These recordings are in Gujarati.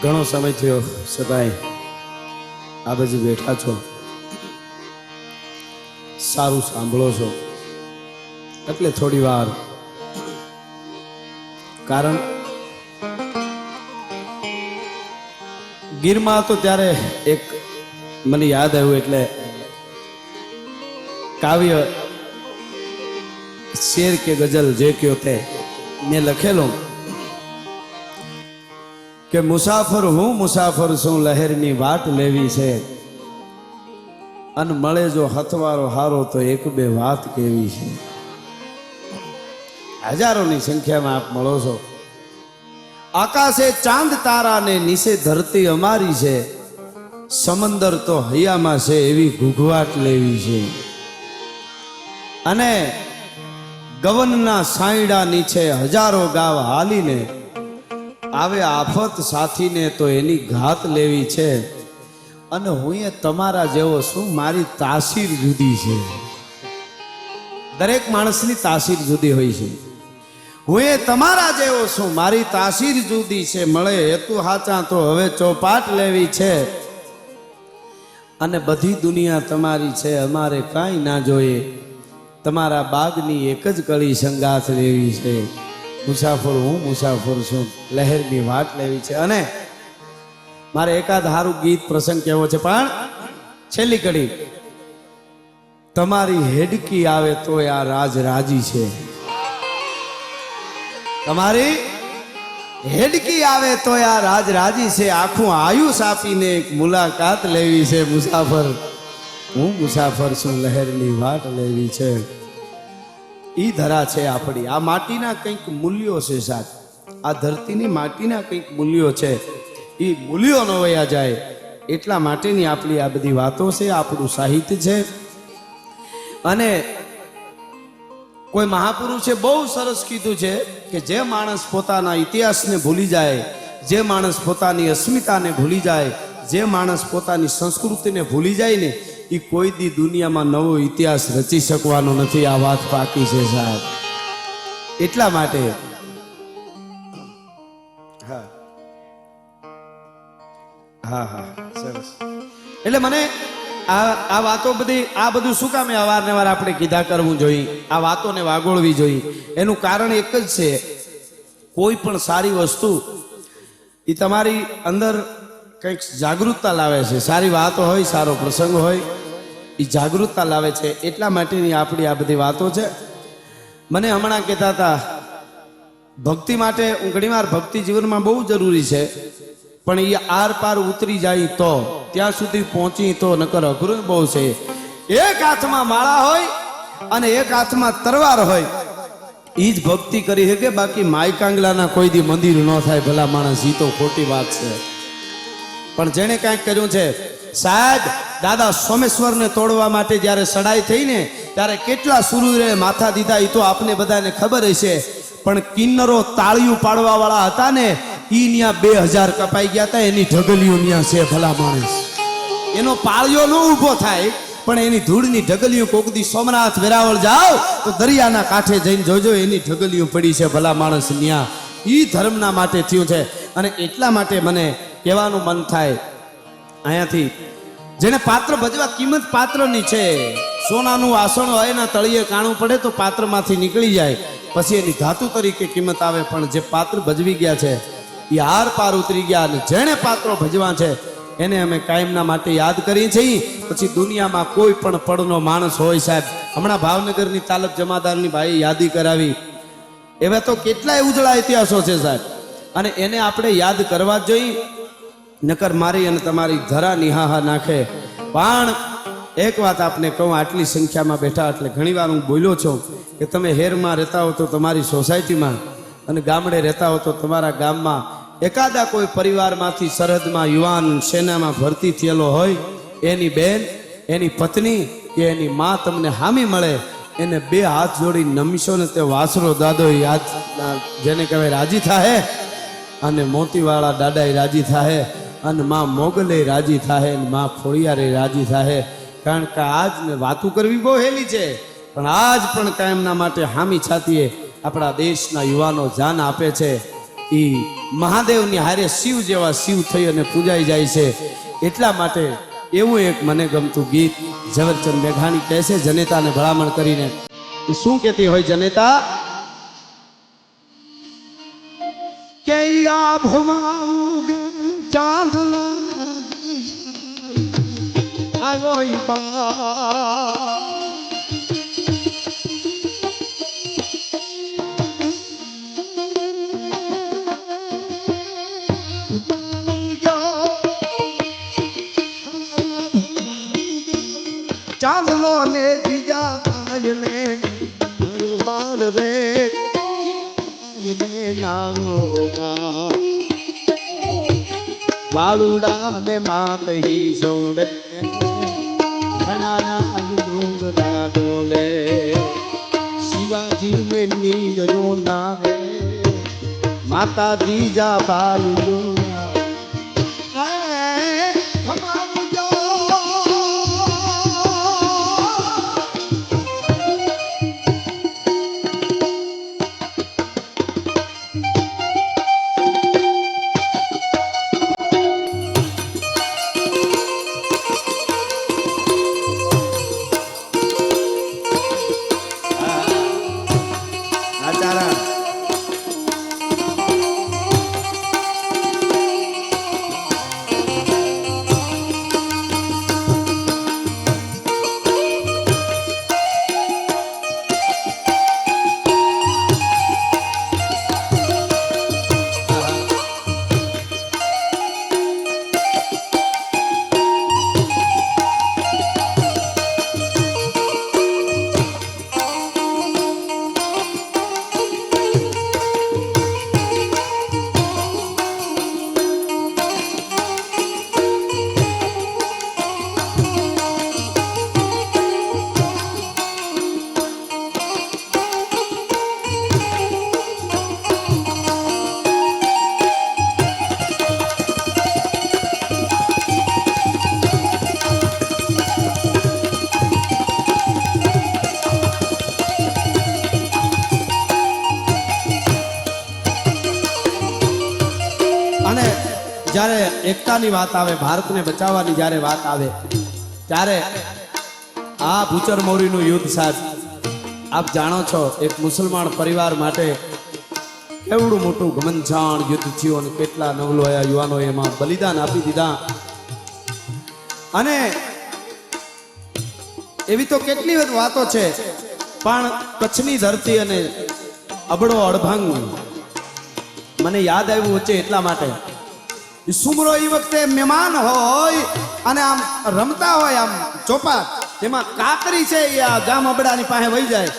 ઘણો સમય થયો છતાંય આ બાજુ બેઠા છો, સારું સાંભળો છો એટલે થોડી વાર, કારણ ગીરમાં હતો ત્યારે એક મને યાદ આવ્યું એટલે કાવ્ય શેર કે ગઝલ જે કયો તે મેં લખેલો કે મુસાફર હું મુસાફર છું, લહેરની વાટ લેવી છે, અન મળે જો હથવારો હારો તો એક બે વાત કેવી છે. હજારોની સંખ્યામાં આપ મળો છો. આકાશે ચાંદ તારા ને નીચે ધરતી અમારી છે, સમંદર તો હૈયામાં છે એવી ઘૂઘવાટ લેવી છે. અને ગવનના સાંયડા નીચે હજારો ગાવ હાલીને આવે આફત સાથીને તો એની ઘાત લેવી છે. અને હું એ તમારા જેવો છું, મારી તાસીર જુદી છે. દરેક માણસની તાસીર જુદી હોય છે. હું એ તમારા જેવો છું, મારી તાસીર જુદી છે. મળે હેતુ હાચા તો હવે ચોપાટ લેવી છે. અને બધી દુનિયા તમારી છે, અમારે કાંઈ ના જોઈએ, તમારા બાગની એક જ કળી સંગાથ લેવી છે. મુસાફર હું મુસાફર છું, લહેરની વાટ લેવી છે. અને મારે એકાદ હારું ગીત પ્રસંગ કહેવો છે, પણ છેલ્લી કડી, તમારી હેડકી આવે તો આ રાજ રાજી છે. તમારી હેડકી આવે તો આ રાજ રાજી છે. આખું આયુષ આપીને એક મુલાકાત લેવી છે. મુસાફર હું મુસાફર છું, લહેરની વાટ લેવી છે. ઈ ધરા છે આપણી, આ માટીના કંઈક મૂલ્યો છે સાહેબ, આ ધરતીની માટીના કંઈક મૂલ્યો છે. એ મૂલ્યો ન વયા જાય એટલા માટેની આપણી આ બધી વાતો છે, આપણું સાહિત્ય છે. અને કોઈ મહાપુરુષે બહુ સરસ કીધું છે કે જે માણસ પોતાના ઇતિહાસને ભૂલી જાય, જે માણસ પોતાની અસ્મિતાને ભૂલી જાય, જે માણસ પોતાની સંસ્કૃતિને ભૂલી જાય ને, એ કોઈ દી દુનિયામાં નવો ઇતિહાસ રચી શકવાનો નથી. આ વાત પાકી છે સાહેબ. એટલા માટે હા હા હા સરસ. એટલે મને આ વાતો બધી, આ બધું શું કામે અવારનવાર આપણે કીધા કરવું જોઈએ, આ વાતોને વાગોળવી જોઈએ. એનું કારણ એક જ છે, કોઈ પણ સારી વસ્તુ એ તમારી અંદર કંઈક જાગૃતતા લાવે છે. સારી વાતો હોય, સારો પ્રસંગ હોય, એ જાગૃતતા લાવે છે. એટલા માટેની આપણી આ બધી વાતો છે. મને હમણાં કહેતા હતા ભક્તિ માટે, હું ઘણીવાર ભક્તિ જીવનમાં બહુ જરૂરી છે, પણ એ આર પાર ઉતરી જાય તો, ત્યાં સુધી પહોંચી તો નકર અઘરું બહુ છે. એક હાથમાં માળા હોય અને એક હાથમાં તરવાર હોય, એ જ ભક્તિ કરી શકે. બાકી માઈ કાંગલાના કોઈ દી મંદિર ન થાય ભલા માણસ, એ તો ખોટી વાત છે. પણ જેણે કાંઈક કર્યું છે સાહેબ, દાદા સોમેશ્વરને તોડવા માટે જ્યારે સડાઈ થઈ ને, ત્યારે કેટલા સુરુએ માથા દીધા એ તો આપને બધાને ખબર હશે. પણ કિન્નરો તાળીઓ પાડવા વાળા હતા ને, ઈ ન્યા 2000 કપાઈ ગયા હતા. એની ઢગલીઓ ન્યા છે ભલા માણસ. એનો પાળિયો ન ઊભો થાય, પણ એની ધૂળની ઢગલીઓ. કોક દી સોમનાથ વેરાવળ જાઓ તો દરિયાના કાંઠે જઈને જોજો, એની ઢગલીઓ પડી છે ભલા માણસ ન્યા. ઈ ધર્મના માટે થયું છે. અને એટલા માટે મને કહેવાનું મન થાય અહીંયાથી, જેને પાત્ર ભજવા, કિંમત પાત્રની છે. સોનાનું વાસણ હોય ને તળિયે કાણું પડે તો પાત્રમાંથી નીકળી જાય, પછી એની ધાતુ તરીકે કિંમત આવે. પણ જે પાત્ર ભજવી ગયા છે એ આર પાર ઉતરી ગયા. અને જેણે પાત્રો ભજવા છે એને અમે કાયમના માટે યાદ કરીએ છીએ. પછી દુનિયામાં કોઈ પણ પડનો માણસ હોય સાહેબ, હમણાં ભાવનગરની તાલબ જમાદારની ભાઈ યાદી કરાવી, એવા તો કેટલાય ઉજળા ઇતિહાસો છે સાહેબ. અને એને આપણે યાદ કરવા જ જોઈએ, નકર મારી અને તમારી ધરા નિહાહા નાખે. પણ એક વાત આપને કહું, આટલી સંખ્યામાં બેઠા એટલે ઘણીવાર હું બોલ્યો છું કે તમે હેરમાં રહેતા હો તો તમારી સોસાયટીમાં, અને ગામડે રહેતા હો તો તમારા ગામમાં એકાદા કોઈ પરિવારમાંથી સરહદમાં યુવાન સેનામાં ભરતી થયેલો હોય, એની બેન, એની પત્ની કે એની માં તમને હામી મળે એને બે હાથ જોડી નમીશો ને તે વાસરો દાદો યાદ જેને કહેવાય રાજી થાહે અને મોતીવાળા દાદા રાજી થાહે અને માં મોગલે રાજી થાહે અને માં ખોડિયારે રાજી થાહે કારણ કે આજ ને વાતું કરવી બહુ હેલી છે પણ આજ પણ કાયમના માટે હામી છાતીએ આપણા દેશના યુવાનો જાન આપે છે એ મહાદેવની હારે શિવ જેવા શિવ થઈ અને પૂજાઈ જાય છે એટલા માટે એવું એક મને ગમતું ગીત ઝવેરચંદ મેઘાણી કહે છે જનેતાને ભલામણ કરીને શું કહેતી હોય જનેતા કે આ ભવાઉગ ચાંદલા આવ્યો બા ચાંદલો ને બીજા ને માર રે વાળુડા ને માતહી સોડે ઘણા ડુંગરા ડોલે શિવાજી મે નીરો ના હે માતા દીજા બાલુ જ્યારે એકતાની વાત આવે ભારતને બચાવવાની જ્યારે વાત આવે ત્યારે આ ભૂચર મોરીનું યુદ્ધ સાહેબ આપ જાણો છો એક મુસલમાન પરિવાર માટે કેવડું મોટું ઘમંજાણ યુદ્ધ થયું અને કેટલા નવલોયા યુવાનો એમાં બલિદાન આપી દીધા અને એવી તો કેટલી બધી વાતો છે પણ કચ્છની ધરતી અને અબડો અડભંગ મને યાદ આવ્યું છે એટલા માટે સુમરો એ વખતે મહેમાન હોય અને આમ રમતા હોય આમ ચોપાટ એમાં કાકરી છે એ આ ગામ અબડાની પાસે વહી જાય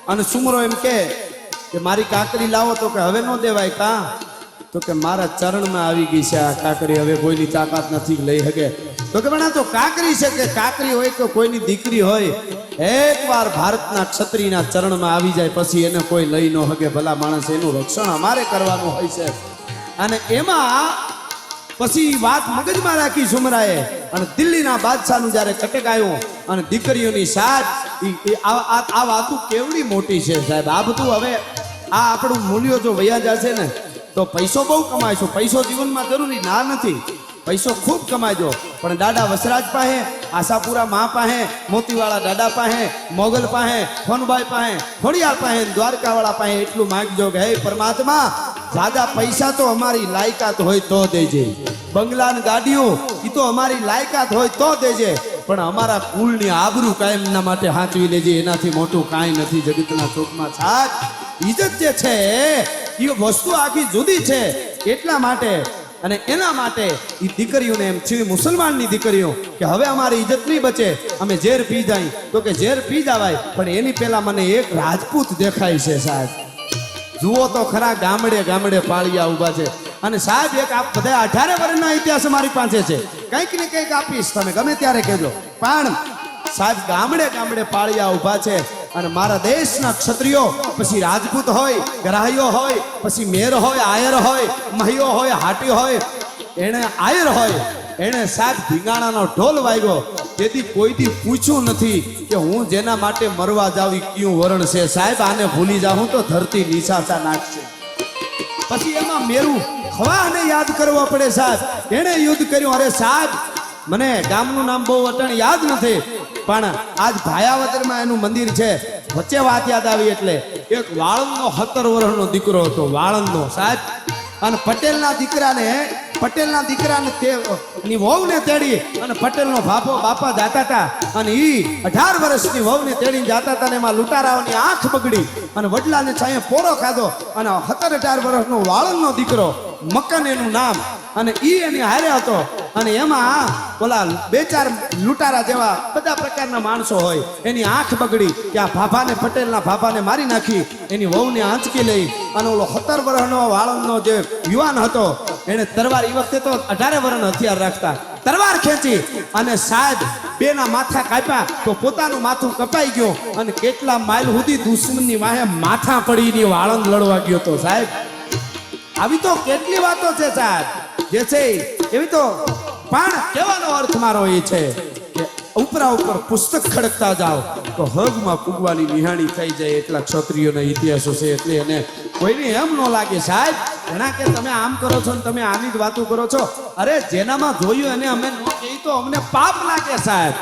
અને સુમરો એમ કે મારી કાકરી લાવો તો કે હવે ન દેવાય કા તો કે મારા ચરણમાં આવી ગઈ છે આ કાકરી હવે કોઈની તાકાત નથી લઈ શકે તો કે બના તો કાકરી છે કે કાકરી હોય તો કોઈની દીકરી હોય એકવાર ભારતના ક્ષત્રિયના ચરણમાં આવી જાય પછી એને કોઈ લઈ ન શકે ભલા માણસ એનું રક્ષણ અમારે કરવાનું હોય છે અને એમાં પછી વાત મગજમાં રાખી સુમરાએ અને દિલ્હીના બાદશાહનું જ્યારે કટક આવ્યું અને દીકરીઓની સાથ આ વાતો કેવડી મોટી છે સાહેબ આ બધું હવે આ આપણું મૂલ્યો જો વયા જશે ને તો પૈસો બહુ કમાઈશું પૈસો જીવનમાં જરૂરી ના નથી પૈસો ખૂબ કમાજો પણ દાદા વસરાજ પાસે આશાપુરા માં પાસે મોતીવાળા દાદા પાસે મોગલ પાસે ફોનભાઈ પાસે ખોડિયાર પાસે દ્વારકાવાળા પાસે એટલું માંગજો કે હે પરમાત્મા જ્યાદા પૈસા તો અમારી લાયકાત હોય તો દેજે બંગલા ને ગાડીઓ એ તો અમારી લાયકાત હોય તો દેજે પણ અમારા કુળની આબરૂ કાયમના માટે હાંચવી લેજે એનાથી મોટું કાંઈ નથી જગતના ચોકમાં સાથ ઇજ્જત જે છે એ વસ્તુ આખી જુદી છે એટલા માટે અને એના માટે એ દીકરીઓને એમ છે મુસલમાનની દીકરીઓ કે હવે અમારી ઇજ્જત નહીં બચે અમે ઝેર પી જાય તો કે ઝેર પી જવાય પણ એની પહેલા મને એક રાજપૂત દેખાય છે સાહેબ જુઓ તો ખરા ગામડે ગામડે પાળિયા ઊભા છે અને સાહેબ એક આપ બધા 18 વર્ષના ઇતિહાસ અમારી પાસે છે કંઈક ને કંઈક આપીશ તમે ગમે ત્યારે કહેજો પણ સાહેબ ગામડે ગામડે પાળિયા ઊભા છે અને મારા દેશના ક્ષત્રિયો પછી રાજપૂત હોય, ગ્રાહ્યો હોય, પછી મેર હોય, આયર હોય, મહિયો હોય, હાટી હોય, એને આયર હોય, એને સાહેબ ધીંગાણાનો ઢોલ વાગ્યો તેથી કોઈથી પૂછ્યું નથી કે હું જેના માટે મરવા જાવી કયું વરણ છે. સાહેબ આને ભૂલી જાઉં તો ધરતી નિશાચા નાખશે. પછી એમાં મેરું ખવાને યાદ કરવો પડે સાહેબ. એને યુદ્ધ કર્યું. અરે સાહેબ મને ગામનું નામ બહુ અટણ યાદ નથી, પણ આજ ભાયાવદરમાં એનું મંદિર છે. વચ્ચે વાત યાદ આવી એટલે એક વાળંદનો 17 વર્ષનો દીકરો હતો. વાળંદનો સાહેબ. અને પટેલના દીકરાને ની વહુને તેડી અને પટેલનો બાપા જાતા હતા અને ઈ 18 વર્ષની વહુને તેડીને જાતા હતા. ને એમાં લૂંટારાઓની આંખ બગડી અને વડલાને છાંયે પોરો ખાધો. અને 17-18 વર્ષનો વાળંદનો દીકરો મકન એનું નામ, અને ઈ એની હારે હતો. અને એમાં ઓલા 2-4 લૂંટારા જેવા બધા પ્રકારના માણસો હોય, એની આંખ બગડી કે આ ભાભાને, પટેલના ભાભાને મારી નાખી. એની વહુને આંચકી લઈ અને ઓલો 17 વર્ષનો વાળંદનો જે યુવાન હતો એને તરવાર, એ વખતે તો 18 વર્ષનો હથિયાર રાખતા, તરવાર ખેંચી અને સાહેબ બેના માથા કાપ્યા તો પોતાનું માથું કપાઈ ગયું. અને કેટલા માઇલ સુધી દુશ્મનની વાહે માથા પડીને વાળંદ લડવા ગયો તો સાહેબ. આવી તો કેટલી વાતો છે સાહેબ જે છે એવી તો. પણ કહેવાનો અર્થ મારો એ છે કે ઉપરા ઉપર પુસ્તક ખડકતા જાઓ તો હગમાં પૂગવાની નિહાણી થઈ જાય એટલા ક્ષત્રિયોના ઇતિહાસો છે. એટલે એને કોઈને એમ ન લાગે સાહેબ ઘણા કે તમે આમ કરો છો ને તમે આની જ વાતો કરો છો. અરે જેનામાં જોયું એને અમે ન કહી તો અમને પાપ લાગે સાહેબ.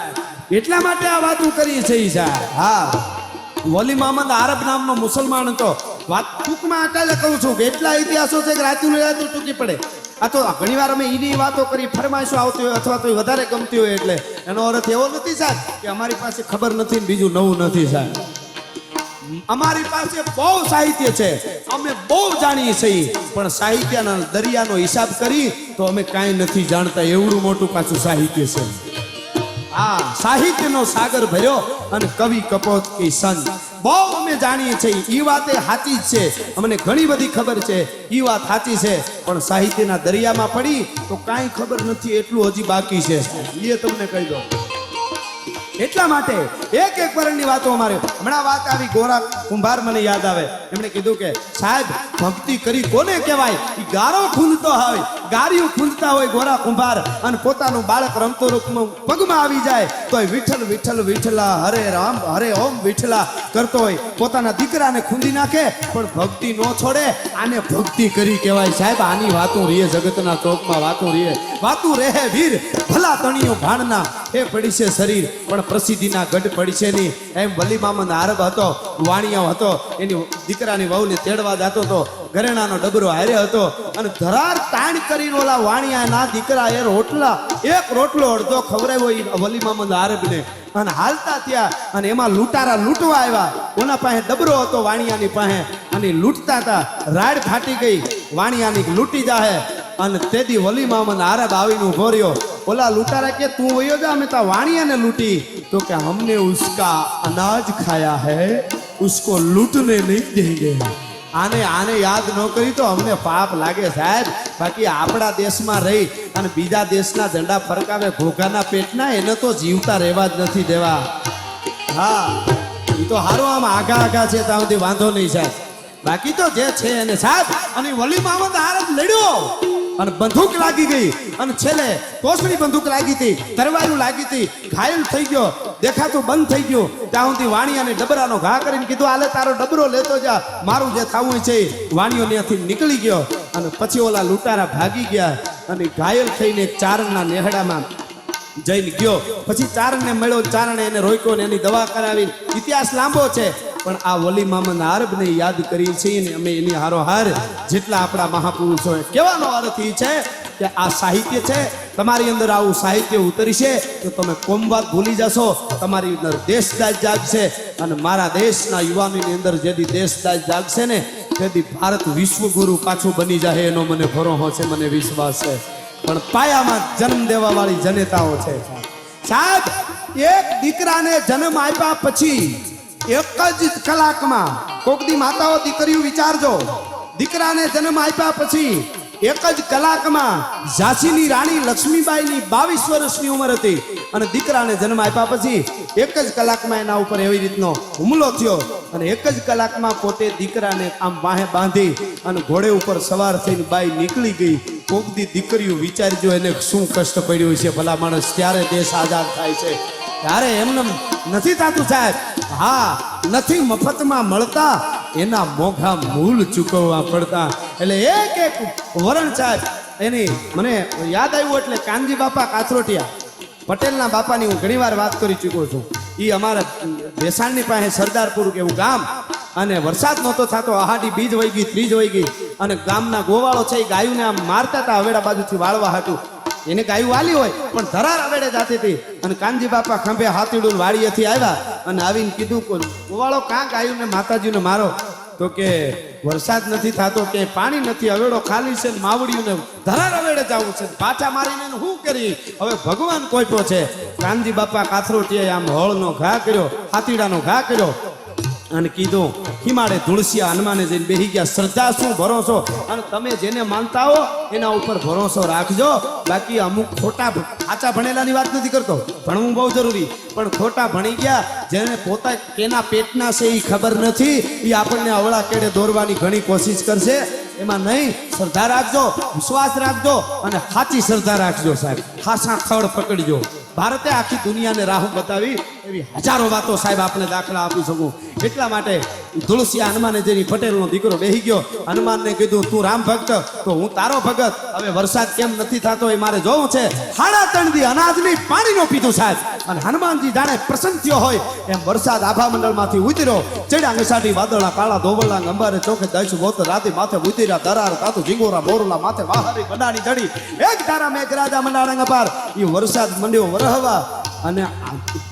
એટલા માટે આ વાતો કરી છે સાહેબ. હા, વલી મોહમ્મદ આરબ નામનો મુસલમાન હતો. વાત ટૂંકમાં આટલે કહું છું કે એટલા ઇતિહાસો છે કે રાતું ટૂંકી પડે. આ તો ઘણી વાર અમે એની વાતો કરી, ફરમાઈશો આવતી હોય અથવા તો વધારે ગમતી હોય. એટલે એનો અર્થ એવો નથી સાહેબ કે અમારી પાસે ખબર નથી ને બીજું નવું નથી સાહેબ. અમારી પાસે બહુ સાહિત્ય છે, અમે બહુ જાણીએ છીએ, પણ સાહિત્યના દરિયાનો હિસાબ કરી તો અમે કાંઈ નથી જાણતા. એવડું મોટું પાછું સાહિત્ય છે. આ સાહિત્યનો સાગર ભર્યો અને કવિ કપોત કે સંત બહુ અમે જાણીએ છીએ. ઈ વાત એ સાચી જ છે, અમને ઘણી બધી ખબર છે, ઈ વાત સાચી છે. પણ સાહિત્યના દરિયામાં પડી તો કાંઈ ખબર નથી, એટલું હજી બાકી છે એ તમને કહી દો. એટલા માટે એક વર્ષની વાતો અમારે હમણાં વાત આવી. ગોરા કુંભાર મને યાદ આવે, એમણે કીધું કે સાહેબ ભક્તિ કરી કોને કહેવાય? એ ગારો ખૂંદતો હોય, ગારિયું ખૂંદતા હોય ગોરા કુંભાર, અને પોતાનું બાળક રમતો રૂપમાં પગમાં આવી જાય તો વિઠ્ઠલ વિઠ્ઠલ વિઠ્ઠલા હરે રામ હરે ઓમ વિઠ્ઠલા કરતો હોય. પોતાના દીકરાને ખૂંદી નાખે પણ ભક્તિ ન છોડે. આને ભક્તિ કરી કહેવાય સાહેબ. આની વાતો રીએ જગતના ચોકમાં વાતો રીએ. વાતું રહે વીર ભલા તણીઓ ભાણના એ પડી છે શરીર પણ પ્રસિદ્ધિના ગઢ પડી છે નહીં. એમ વલી મોહમ્મદ આરબ હતો, વાણિયા હતો, એની દીકરાની વહુને તેડવા જતો હતો, ઘરેણાનો ડબરો હારે હતો અને ધરાર તાણ કરીને ઓલા વાણિયાના દીકરા એ રોટલા, એક રોટલો અડધો ખવડાવ્યો વલી મોહમ્મદ આરબને. અને હાલતા ત્યાં અને એમાં લૂંટારા લૂંટવા આવ્યા. ઓના પાસે ડબરો હતો વાણિયાની પાસે અને લૂંટતા હતા. રાડ ફાટી ગઈ, વાણિયાની લૂંટી જાહે. અને તેથી વલી મોહમ્મદ આરબ આવીને ઉભો રહ્યો. ઓલા લૂંટારા કે તું વયો જા, અમે તા વાણિયાને લૂંટી. તો કે हमने उसका अनाज खाया है, उसको लूटने नहीं देंगे. આને યાદ ન કરી તો અમને પાપ લાગે સાહેબ. બાકી આપણા દેશમાં રહી અને બીજા દેશના ઝંડા ફરકાવે ઘોઘાના પેટના, એને તો જીવતા રહેવા જ નથી દેવા. હા, એ તો હારો આમ આઘા છે ત્યાં સુધી વાંધો નહીં સાહેબ. બાકી તો જે છે એને સાહેબ. અને વલી મોહમ્મદ આરબ લડ્યો અને બંદૂક લાગી ગઈ અને છેલ્લે તોસડી બંદૂક લાગી હતી, તરવારું લાગી હતી, ઘાયલ થઈ ગયો, દેખાતું બંધ થઈ ગયું. ત્યાં સુધી વાણિયાને ડબરાનો ઘા કરીને કીધું હાલે તારો ડબરો લેતો જા, મારું જે થવું છે. વાણિયો ત્યાંથી નીકળી ગયો અને પછી ઓલા લૂંટારા ભાગી ગયા અને ઘાયલ થઈને ચારણના નેહડામાં જઈને ગયો. પછી ચારણને મળ્યો, ચારણે એને રોક્યો ને એની દવા કરાવી. ઇતિહાસ લાંબો છે પણ આ વલી મોહમ્મદ આરબને યાદ કરી છે ને અમે એની હારોહાર જેટલા આપણા મહાપુરુષોએ. કહેવાનો અર્થ એ છે કે આ સાહિત્ય છે, તમારી અંદર આવું સાહિત્ય ઉતરશે તો તમે કોમવાદ ભૂલી જશો, તમારી અંદર દેશદાજ જાગશે. અને મારા દેશના યુવાનોની અંદર જેથી દેશદાજ જાગશે ને તેથી ભારત વિશ્વગુરુ પાછું બની જાય એનો મને ભરોસો છે, મને વિશ્વાસ છે. પણ પાયામાં જન્મ દેવા વાળી જનેતાઓ છે સાહેબ. એક દીકરાને જન્મ આપ્યા પછી એક જ કલાકમાં, કોક દી માતાઓ દીકરીઓ વિચારજો, દીકરાને જન્મ આપ્યા પછી એક જ કલાકમાં ઝાંસીની રાણી લક્ષ્મીબાઈની 22 વર્ષની ઉંમર હતી અને દીકરાને જન્મ આપ્યા પછી એક જ કલાકમાં એના ઉપર એવી રીતનો હુમલો થયો અને એક જ કલાકમાં પોતે દીકરાને આમ વાહે બાંધી અને ઘોડે ઉપર સવાર થઈને બાઈ નીકળી ગઈ. કોકદી દીકરીઓ વિચારજો એને શું કષ્ટ પડ્યું છે ભલા માણસ, ત્યારે દેશ આઝાદ થાય છે ત્યારે એમને નથી થતું સાહેબ. હા, નથી મફતમાં મળતા, એના મોઘા મૂલ ચૂકવવા પડતા. એટલે એક વરણ સાહેબ એની મને યાદ આવ્યું એટલે કાનજી બાપા કાથરોટિયા પટેલના બાપાની હું ઘણીવાર વાત કરી ચૂક્યો છું. એ અમારા ભેસાણની પાસે સરદારપુર એવું ગામ, અને વરસાદ નહોતો થતો, આહાડી બીજ વહી ગઈ, ત્રીજ વહી ગઈ, અને ગામના ગોવાળો છે એ ગાયુંને આમ મારતા હતા હવેડા બાજુથી વાળવા હાટું. એને ગાયું વાલી હોય પણ ધરાર હવેડે જાતી હતી. અને કાનજી બાપા ખંભે હાથીડું વાડીએથી આવ્યા અને આવીને કીધું ગોવાળો કાં ગાયુંને માતાજીને મારો? તો કે વરસાદ નથી થતો, કે પાણી નથી, હવેડો ખાલી છે, માવડીઓને ધરાર હવેડે જવું છે, પાછા મારીને શું કરી? હવે ભગવાન કોઈપો છે. કાનજી બાપા કાથરોટીએ આમ હળનો ઘા કર્યો, હાથીડાનો ઘા કર્યો અને કીધું હિમાડે તુલસિયા હનુમાને જઈને બેહી ગયા. શ્રદ્ધા શું, ભરોસો, અને તમે જેને માનતા હો એના ઉપર ભરોસો રાખજો. બાકી અમુક ખોટા સાચા ભણેલાની વાત નથી કરતો, ભણવું બહુ જરૂરી, પણ ખોટા ભણી ગયા જેને પોતા કેના પેટના છે એ ખબર નથી, એ આપણને અવળા કેડે દોરવાની ઘણી કોશિશ કરશે. એમાં નહીં, શ્રદ્ધા રાખજો, વિશ્વાસ રાખજો અને સાચી શ્રદ્ધા રાખજો સાહેબ. ખાસા ખડ પકડજો. ભારતે આખી દુનિયાને રાહ બતાવી એવી હજારો વાતો સાહેબ આપણે દાખલા આપી શકું. એટલા માટે તુલસિયા હનુમાને જેની પટેલનો દીકરો બેહી ગયો, હનુમાનને કીધું તું રામ ભક્ત તો હું તારો ભગત. હવે વરસાદ કેમ નથી થતો એ મારે જોવું છે. 3.5 દી અનાજની પાણીનો પીધું સાહેબ, અને હનુમાનજી જાણે પ્રસન્ન થયો હોય એમ વરસાદ આભા મંડળમાંથી ઉતર્યો. ચડ્યા અંગસાટી વાદળા કાળા ધોબળા અંબારે ચોખે દશ ગોત રાતે માથે ઉતર્યા દરાર તાતું ઝીંગોરા મોરલા માથે વાહરી બડાની ચડી એક ધારા મેઘરાજા મંડારંગ પાર. એ વરસાદ મંડ્યો વરહવા અને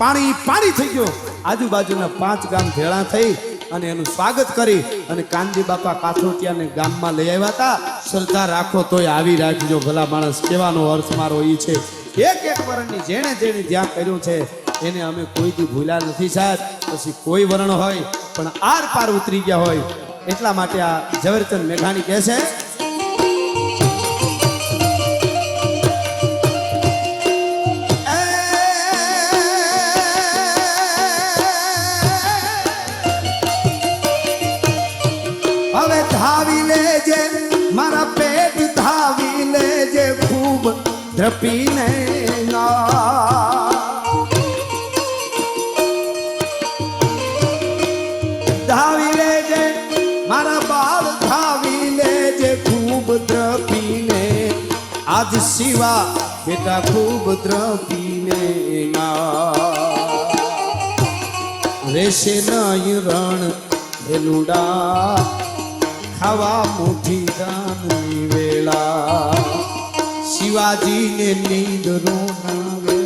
પાણી પાણી થઈ ગયો. આજુબાજુના 5 ગામ ભેળા થઈ અને એનું સ્વાગત કરી અને કાનજી બાપા કાથરોટિયાને ગામમાં લઈ આવ્યા હતા. શ્રદ્ધા રાખો તોય આવી રાખજો ભલા માણસ, કહેવાનો અર્થ મારો એ છે. એક વરણની જેણે જ્યાં કર્યું છે એને અમે કોઈથી ભૂલ્યા નથી સાહેબ. પછી કોઈ વરણ હોય પણ આર પાર ઉતરી ગયા હોય. એટલા માટે આ ઝવેરચંદ મેઘાણી કહે છે હવે ધાવી લેજે મારા પેટ ધાવી લેજે ખૂબ ધ્રપીને ધાવી લેજે મારા બાળ ધાવી લેજે ખૂબ દ્રપીને. આજ શિવા બેટા ખૂબ દ્રપીને રેશે નય રણ એલુડા ખાવા મુઠી દાનની વેળા. શિવાજીને નીંદ રોનાવે.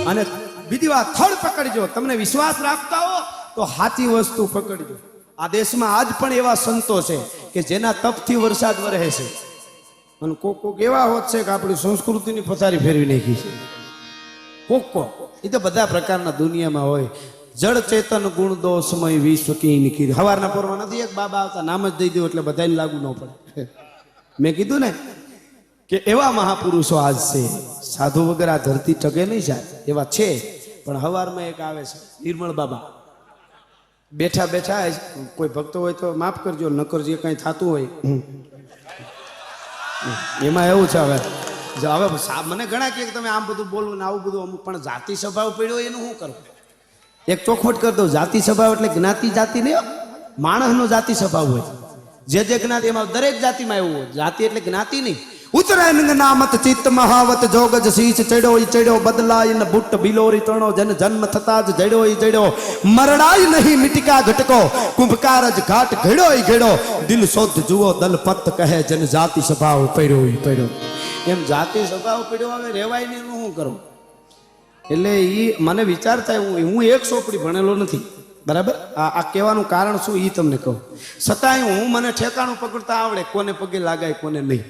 અને બીજી વાત, થડ પકડજો. તમને વિશ્વાસ રાખતા હો તો સાચી વસ્તુ પકડજો. આ દેશમાં આજ પણ એવા સંતો છે કે જેના તપથી વરસાદ વરસે છે, અને કોક એવા હોત છે કે આપણી સંસ્કૃતિની પથારી ફેરવી નાખી છે. કોક એ તો બધા પ્રકારના દુનિયામાં હોય. જળ ચેતન ગુણ દો સમય વિશ્વ કી નિકીર. હવારના પોરમાં નથી એક બાબા આવતા, નામ જ દઈ દો એટલે બધાને લાગુ ન પડે. મેં કીધું ને કે એવા મહાપુરુષો આજ છે, સાધુ વગર આ ધરતી ટકે નહીં સાહેબ. એવા છે, પણ હવારમાં એક આવે છે નિર્મળ બાબા, બેઠા બેઠા કોઈ ભક્તો હોય તો માફ કરજો, નકર જે કંઈ થતું હોય એમાં એવું છે. હવે મને ઘણા કે તમે આમ બધું બોલવું ને આવું બધું, અમુક પણ જાતિ સ્વભાવ પડ્યો એનું શું કરવું? એક ચોખવટ કર દો, જાતિ સ્વભાવ એટલે જ્ઞાતિ જાતિ નહીં, માણસનો જાતિ સ્વભાવ હોય. જે જ્ઞાતિ એમાં દરેક જાતિમાં એવું હોય. જાતિ એટલે જ્ઞાતિ નહીં. ઉત્તરાયણ નામત ચિત્ત મહાવત જોગજ શીશ ચડ્યો ઈ ચડ્યો બદલાય ને બુટ્ટ બિલોરી તણો જન જન્મ થતા જ જડ્યો ઈ જડ્યો મરડાય નહીં મિટકા ઘટકો કુંભકાર જ ઘાટ ઘડ્યો ઈ ઘડ્યો દિલ શોધ જુઓ દલ પત કહે જન જાતિ સ્વભાવ પડ્યો ઈ પડ્યો. એમ જાતિ સ્વભાવ પડ્યો હવે રેવાય ને એનું શું કરું? એટલે એ મને વિચાર થાય. હું એક સોપડી ભણેલો નથી, બરાબર? આ કહેવાનું કારણ શું એ તમને કહું. છતાંય હું મને ઠેકાણું પકડતા આવડે, કોને પગે લાગાય કોને નહીં.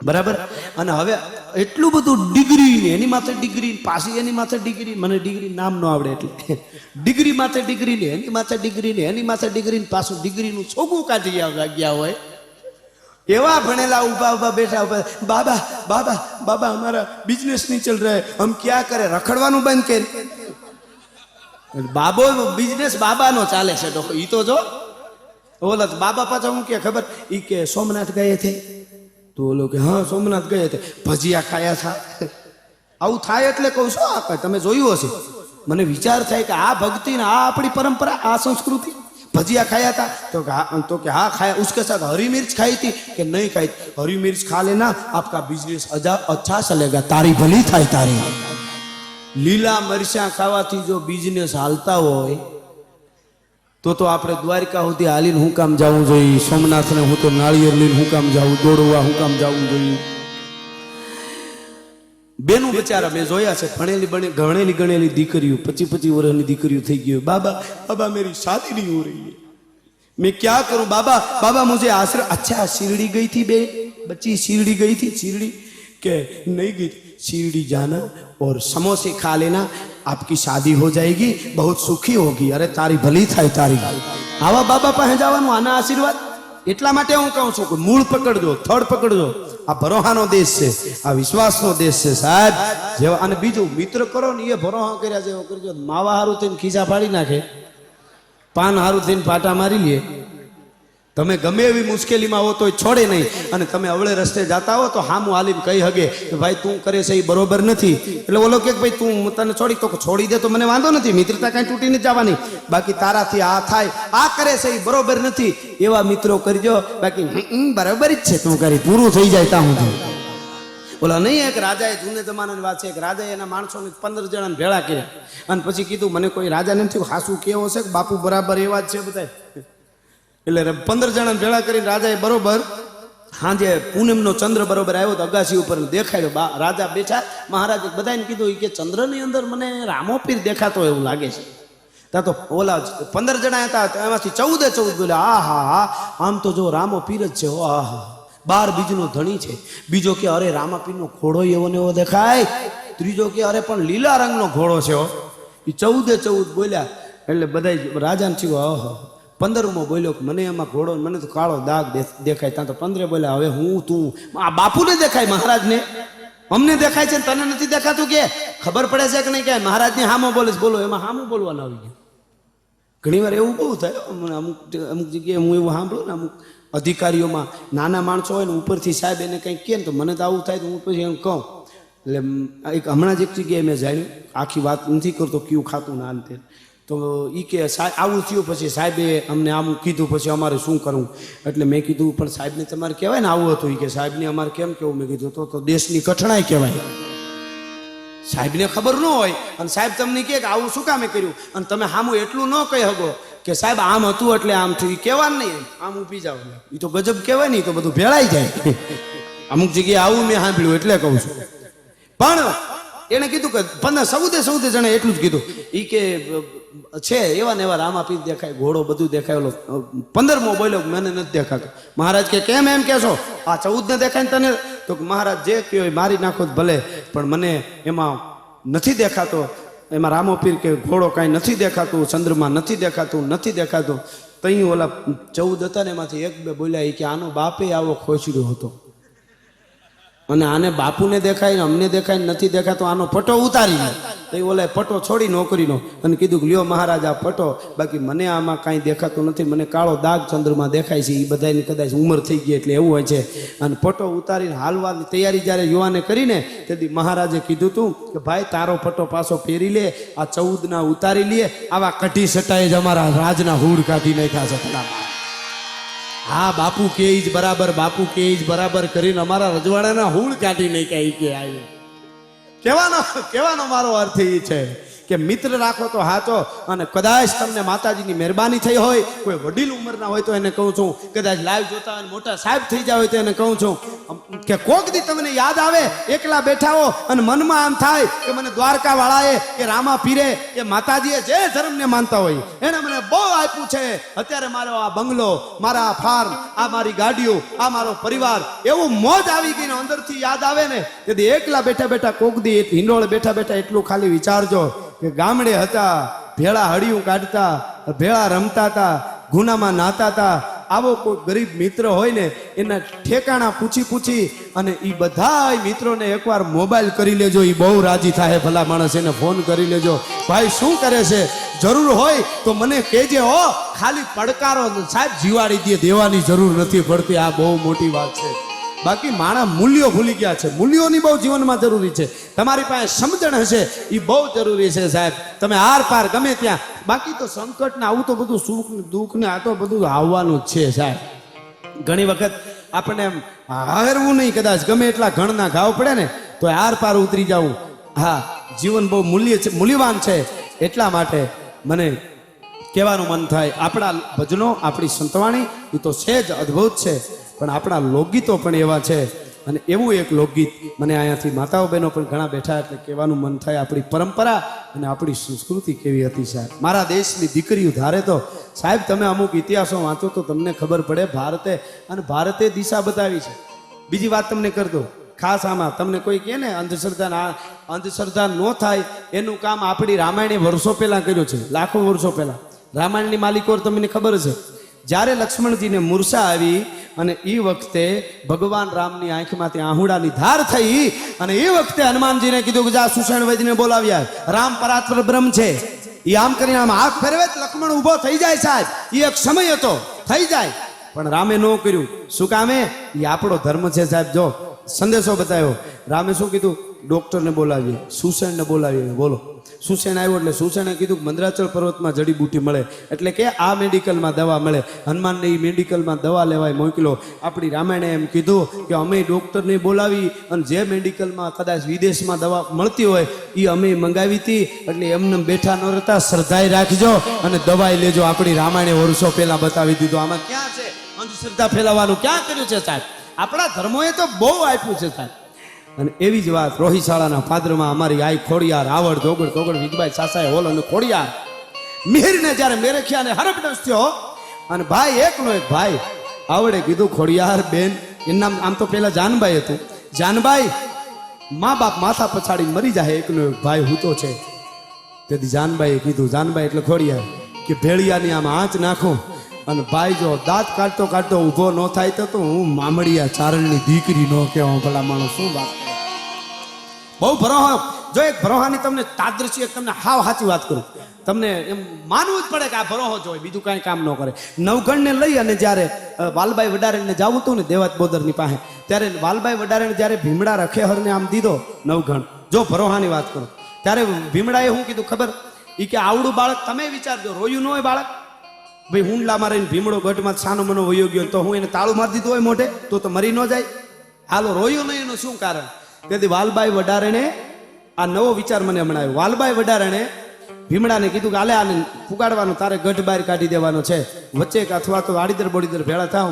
બરાબર. અને હવે એટલું બધું ડિગ્રી ને એની માથે ડિગ્રી, પાછી એની માથે ડિગ્રી, મને ડિગ્રી નામ ન આવડે એટલે ડિગ્રી માથે ડિગ્રી ને એની માથે ડિગ્રી ને એની માથે ડિગ્રી ને પાછું ડિગ્રીનું છોકું કાઢી ગયા હોય એવા ભણેલા ઉભા ઉભા બેઠા ઉભા, બાબા બાબા બાબા हमारा बिजनेस नहीं चल रहा है, हम क्या करें? रखड़વાનું બંધ कर. બાબો બિઝનેસ બાબાનો ચાલે છે તો ઈ તો જો ઓલા બાબા પાછા હું કે ખબર, ઈ કે સોમનાથ ગયે થે, તો ઓલો કે હા સોમનાથ ગયે થે, ભજીયા ખાયા થા. આવું થાય એટલે કહું છું, આ તમે જોયું હશે. મને વિચાર થાય કે આ ભક્તિ ને આ આપણી પરંપરા, આ સંસ્કૃતિ. भजिया खाया था तो कि हाँ खाया. उसके साथ हरी मिर्च खाई थी कि नहीं खाई? हरी मिर्च खा लेना, आपका बिजनेस अच्छा चलेगा, तारी भली थाय तारी. લીલા મરચા ખાવાથી જો બિઝનેસ હાલતા હોય તો આપણે દ્વારકા સુધી હાલીને હું કામ જવું જોઈએ? સોમનાથને હું તો નાળિયેર લઈને હું કામ જાઉં? દોડવા હું કામ જવું જોઈએ? બેનું બચારા મેં જોયા છે, ભણેલી ગણેલી દીકરીઓ, 25 વર્ષની દીકરીઓ થઈ ગઈ. બાબા બાબા मेरी शादी नहीं हो रही है, मैं क्या करूं बाबा? बाबा मुझे आश्रय. अच्छा शिरडी गई थी बे बच्ची, शिरडी गई थी? शिरडी के नहीं गई थी. शिरडी जाना और समोसे खा लेना, आपकी शादी हो जाएगी, बहुत सुखी होगी. अरे तारी भली થાય તારી. આવા બાબા પાસે જવાનું, આના આશીર્વાદ. એટલા માટે હું કહું છું કે મૂળ પકડજો, થડ પકડજો. આ ભરોહાનો દેશ છે, આ વિશ્વાસનો દેશ છે સાહેબ. જેવા અને બીજું મિત્ર કરો ને એ ભરોહા કર્યા જેવો કરજો. માવા હારું થઈને ખીચા પાડી નાખે, પાન હારું થઈને પાટા મારી લે. તમે ગમે એવી મુશ્કેલીમાં હો તો છોડે નહીં. અને તમે અવળે રસ્તે જાતા હો તો હામું હાલીને કહી હગે કે ભાઈ તું કરે છે એ બરોબર નથી. એટલે ઓલો કે ભાઈ તું તને છોડી દે તો મને વાંધો નથી, મિત્રતા કાંઈ તૂટી નથી જવાની. બાકી તારાથી આ થાય, આ કરે છે એ બરોબર નથી, એવા મિત્રો કરજો. બાકી બરાબર જ છે તું કરી, પૂરું થઈ જાય ત્યાં સુધી. ઓલા નહીં, એક રાજાએ, જૂને જમાનાની વાત છે, એક રાજાએ એના માણસોને 15 જણાને ભેળા કર્યા અને પછી કીધું મને કોઈ રાજાને નથી હાસુ કેવો છે કે બાપુ બરાબર એવા જ છે બધા. એટલે 15 જણાને ભેળા કરીને રાજાએ બરોબર હાજે પૂનમનો ચંદ્ર બરોબર આવ્યો તો અગાસી ઉપર દેખાડ્યો. રાજા બેઠા, મહારાજે બધાને કીધું કે ચંદ્રની અંદર મને રામોપીર દેખાતો એવું લાગે છે. ત્યાં તો ઓલા 15 જણા હતા, એમાંથી 14 બોલ્યા આ હા હા આમ તો જો રામોપીર જ છે. આહા 12 બીજનો ધણી છે. બીજો કે અરે રામાપીરનો ઘોડો એવો ને એવો દેખાય. ત્રીજો કે અરે પણ લીલા રંગનો ઘોડો છે. એ 14 બોલ્યા એટલે બધા રાજાને થયું આહા. 15મો બોલ્યો કે મને એમાં ઘોડો, મને તો કાળો દાગ દેખાય. ત્યાં તો 15 બોલ્યા હવે હું તું આ બાપુને દેખાય, મહારાજને અમને દેખાય છે તને નથી દેખાતું? કે ખબર પડે છે કે નહીં કે મહારાજની હામો બોલે છે? બોલો એમાં હામું બોલવાનું આવી ગયું. ઘણી વાર એવું બહુ થાય. અમુક જગ્યાએ હું એવું સાંભળું ને, અમુક અધિકારીઓમાં નાના માણસો હોય ને ઉપરથી સાહેબ એને કંઈક કહે ને તો મને તો આવું થાય તો હું પછી એમ કહું. એટલે એક હમણાં જ એક જગ્યાએ મેં જાણ્યું, આખી વાત નથી કરતો ક્યું ખાતું ના અંતે, તો એ કે સાહેબ આવું થયું, પછી સાહેબે અમને આમ કીધું, પછી અમારે શું કરવું? એટલે મેં કીધું પણ સાહેબને તમારે કહેવાય ને આવું હતું. એ કે સાહેબને અમારે કેમ કેવું? મેં કીધું તો દેશની કઠણાઈ કહેવાય. સાહેબને ખબર ન હોય અને સાહેબ તમને કહે કે આવું શું કામે કર્યું, અને તમે સામું એટલું ન કહી શકો કે સાહેબ આમ હતું એટલે આમ થયું. એ કહેવાનું નહીં, આમ ઊભી જાવ. એ તો ગજબ કહેવાય નહીં, તો બધું ભેળાઈ જાય. અમુક જગ્યાએ આવું મેં સાંભળ્યું એટલે કહું છું. પણ એને કીધું કે 14 જણે એટલું જ કીધું. એ કે છે એવા ને એવા રામાપીર દેખાય, ઘોડો બધું દેખાય. ઓલો 15મો બોલ્યો મને નથી દેખાતો. મહારાજ કે કેમ એમ કહેશો? આ 14 ને દેખાય ને તને? તો મહારાજ જે કહ્યું મારી નાખો ભલે, પણ મને એમાં નથી દેખાતો. એમાં રામોપીર કે ઘોડો કાંઈ નથી દેખાતું, ચંદ્રમાં નથી દેખાતું. તઈ ઓલા 14 હતા ને એમાંથી 1-2 બોલ્યા એ કે આનો બાપે આવો ખોચડ્યો હતો, અને આને બાપુને દેખાય ને અમને દેખાય નથી દેખાતો, આનો પટો ઉતારી લે. તો ઓલા પટો છોડી નોકરીનો અને કીધું કે લ્યો મહારાજ આ પટો, બાકી મને આમાં કાંઈ દેખાતું નથી, મને કાળો દાગ ચંદ્રમાં દેખાય છે. એ બધાની કદાચ ઉંમર થઈ ગઈ એટલે એવું હોય છે. અને પટો ઉતારીને હાલવાની તૈયારી જ્યારે યુવાને કરીને તેથી મહારાજે કીધું હતું કે ભાઈ તારો પટો પાછો પહેરી લે, આ 14ના ઉતારી લે. આવા કઢી સટાએ જ અમારા રાજના હૂડ કાઢી નાખ્યા છે. હા બાપુ કે જ બરાબર, બાપુ કે જ બરાબર કરીને અમારા રજવાડાના હૂળ કાઢી નાખ્યા. કે આવી કહેવાનો મારો અર્થ એ છે કે મિત્ર રાખો તો હાચો. અને કદાચ તમને માતાજીની મહેરબાની થઈ હોય, કોઈ વડીલ ઉંમરના હોય તો એને કહું છું, કદાચ લાઈવ જોતા હોય મોટા સાહેબ થઈ જાય હોય તો એને કહું છું કે કોક દી તમને યાદ આવે, એકલા બેઠા હો અને મનમાં આમ થાય કે મને દ્વારકા વાળાએ કે રામા પીરે કે માતાજીએ જે ધર્મને માનતા હોય એને મને બહુ આપ્યું છે, અત્યારે મારો આ બંગલો, મારા આ ફાર્મ, આ મારી ગાડીઓ, આ મારો પરિવાર, એવું મોજ આવી ગઈ ને અંદરથી યાદ આવે ને તેથી એકલા બેઠા બેઠા કોક દી હિંડોળે બેઠા બેઠા એટલું ખાલી વિચારજો કે ગામડે હતા, ભેળા હળિયું કાઢતા, ભેળા રમતા હતા, ગુનામાં નાતા હતા. આવો કોઈ ગરીબ મિત્ર હોય ને એના ઠેકાણા પૂછી પૂછી અને એ બધા મિત્રોને એકવાર મોબાઈલ કરી લેજો, એ બહુ રાજી થાય. ભલા માણસ એને ફોન કરી લેજો, ભાઈ શું કરે છે, જરૂર હોય તો મને કહેજે હો. ખાલી પડકારો સાહેબ જીવાડી દે, દેવાની જરૂર નથી પડતી. આ બહુ મોટી વાત છે. બાકી માણસ મૂલ્યો ભૂલી ગયા છે. મૂલ્યોની બહુ જીવનમાં જરૂરી છે. તમારી પાસે સમજણ હશે એ બહુ જરૂરી છે સાહેબ. તમે આર પાર ગમે ત્યાં, બાકી તો સંકટ ને આવું તો બધું સુખ ને દુઃખ ને આ તો બધું આવવાનું જ છે સાહેબ. ઘણી વખત આપણને એમ હારવું નહીં, કદાચ ગમે એટલા ઘણના ઘાવ પડે ને તો આર પાર ઉતરી જવું. હા, જીવન બહુ મૂલ્યવાન છે. એટલા માટે મને કહેવાનું મન થાય, આપણા ભજનો, આપણી સંતવાણી એ તો છે જ અદ્ભુત છે, પણ આપણા લોકગીતો પણ એવા છે. અને એવું એક લોકગીત મને અહીંયાથી માતાઓ બહેનો પણ ઘણા બેઠા એટલે કહેવાનું મન થાય, આપણી પરંપરા અને આપણી સંસ્કૃતિ કેવી હતી સાહેબ. મારા દેશની દીકરીઓ ધારે તો સાહેબ તમે અમુક ઇતિહાસો વાંચો તો તમને ખબર પડે ભારતે દિશા બતાવી છે. બીજી વાત તમને કર દો, ખાસ આમાં તમને કોઈ કહે ને અંધશ્રદ્ધા ન થાય એનું કામ આપણી રામાયણે વર્ષો પહેલા કર્યું છે, લાખો વર્ષો પહેલા. રામાયણની માલિકો તમને ખબર છે, જ્યારે લક્ષ્મણજીને મૂર્છા આવી અને એ વખતે ભગવાન રામની આંખમાંથી આહુડાની ધાર થઈ અને એ વખતે હનુમાનજીને કીધું કે જા સુષેણ વૈદ્યને બોલાવ્યા, રામ પરાત્પર બ્રહ્મ છે. એ આમ કરીને આમ હાથ ફેરવે લક્ષ્મણ ઊભો થઈ જાય સાહેબ. એ એક સમય હતો, થઈ જાય, પણ રામે ન કર્યું. શું કામે? એ આપણો ધર્મ છે સાહેબ. જો સંદેશો બતાવ્યો, રામે શું કીધું? ડોક્ટરને બોલાવીએ, સુષેણને બોલાવીએ. બોલો, સુષેણ આવ્યો એટલે સુષેણે કીધું મંદરાચલ પર્વતમાં જડીબુટી મળે, એટલે કે આ મેડિકલમાં દવા મળે. હનુમાનને એ મેડિકલમાં દવા લેવાય મોકલો. આપણી રામાયણે એમ કીધું કે અમે ડૉક્ટરને બોલાવી અને જે મેડિકલમાં કદાચ વિદેશમાં દવા મળતી હોય એ અમે મંગાવી હતી, એટલે એમને બેઠા ન રહેતા શ્રદ્ધાએ રાખજો અને દવાઈ લેજો. આપણી રામાયણે વર્ષો પહેલા બતાવી દીધું. આમાં ક્યાં છે અંધશ્રદ્ધા ફેલાવવાનું? ક્યાં કર્યું છે સાહેબ? આપણા ધર્મોએ તો બહુ આપ્યું છે સાહેબ. અને એવી જ વાત રોહિશાળાના પાદરમાં અમારી આઈ ખોડિયાર, આવડ ધોગડ તોગડ વિજભાઈ સાસાએ હોલ અને ખોડિયાર મિહિરને જ્યારે મેરેખ્યા ને હરપડસ થયો અને ભાઈ એકનો એક ભાઈ આવડે કીધું ખોડિયાર બેન, એનું નામ આમ તો પેલા જાનભાઈ હતું. જાનભાઈ મા બાપ માથા પછાડી મરી જાય, એકનો એક ભાઈ હૂતો છે. તેથી જાનભાઈએ કીધું, જાનભાઈ એટલે ખોડિયાર, કે ભેળિયાની આમ આંચ નાખું અને ભાઈ જો દાંત કાઢતો કાઢતો ઊભો ન થાય તો હું મામડિયા ચારણની દીકરી ન કહેવા. ભલા માણસ શું વાત કરે. બહુ ભરોહો. જો એક ભરોહાની તમને તાદ્રશી એક તમને હાવ સાચી વાત કરું, તમને એમ માનવું જ પડે કે આ ભરોહો જ હોય, બીજું કાંઈ કામ ન કરે. નવઘણને લઈ અને જ્યારે વાલબાઈ વડારેને જવું હતું ને દેવાત બોદરની પાસે, ત્યારે વાલબાઈ વડારેને જ્યારે ભીમડા રખેહરને આમ દીધો નવઘણ, જો ભરોહાની વાત કરું, ત્યારે ભીમડાએ શું કીધું ખબર? એ કે આવડું બાળક તમે વિચારજો, રોયું ન હોય બાળક. ભાઈ હુંડલામાં રહીને ભીમડો ગઢમાં સાનો મનો વયો ગયો તો હું એને તાળું મારી દીધું હોય મોઢે તો મરી ન જાય? હાલો, રોયું નહીં એનું શું કારણ? તેથી વાલબાઈ વડારેને આ નવો વિચાર મને હમણાં આવ્યો. વાલબાઈ વડારેને ભીમડાને કીધું કે આલે આને પુગાડવાનું, તારે ગઢ બહાર કાઢી દેવાનો છે, વચ્ચે અથવા તો આડીદર બોડીદર ભેળા થાવ.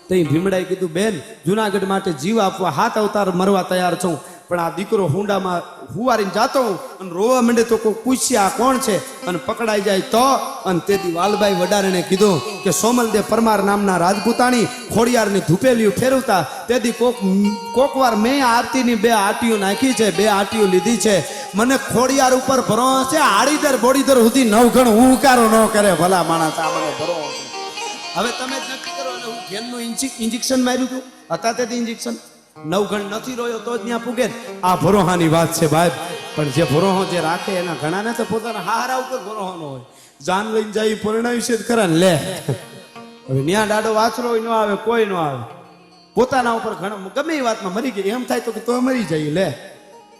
તો ભીમડાએ કીધું, બેન જુનાગઢ માટે જીવ આપવા 7 અવતાર મરવા તૈયાર છું, પણ આ દીકરો હુંડામાં હુવારીને જાતો અને રોવા માંડે તો કોઈ પૂછ્યા આ કોણ છે અને પકડાઈ જાય તો? અને તેથી વાલબાઈ વડારેને કીધું કે સોમલદેવ પરમાર નામના રાજપૂતાણી ખોડિયારની ધૂપેલીઓ ફેરવતા, તેથી કોક વાર મેં આરતીની 2 આટીઓ નાખી છે, 2 આટીઓ લીધી છે. મને ખોડિયાર ઉપર ભરોસો છે, આડીદર બોડીદર સુધી નવઘણ હુંકારો ન કરે. ભલા માણસ, આ મને ભરોસો છે. હવે તમે જ નક્કી કરો. અને હું ઘેરનું ઇન્જેક્શન માર્યું હતું હતા, તેથી ઇન્જેક્શન નવઘણ નથી રોયો તો જ ત્યાં પૂગે. આ ભરોહાની વાત છે ભાઈ. પણ જે ભરોહો જે રાખે એના ઘણા ને તો પોતાના હારા ઉપર ભરોહો ન હોય. જાન લઈને જાય પરણાવી છે ખરા ને, લે હવે ન્યા ડાડો વાછરો ન આવે, કોઈ ન આવે. પોતાના ઉપર ઘણા ગમે એ વાતમાં મરી ગઈ એમ થાય તો કે તો મરી જાય. લે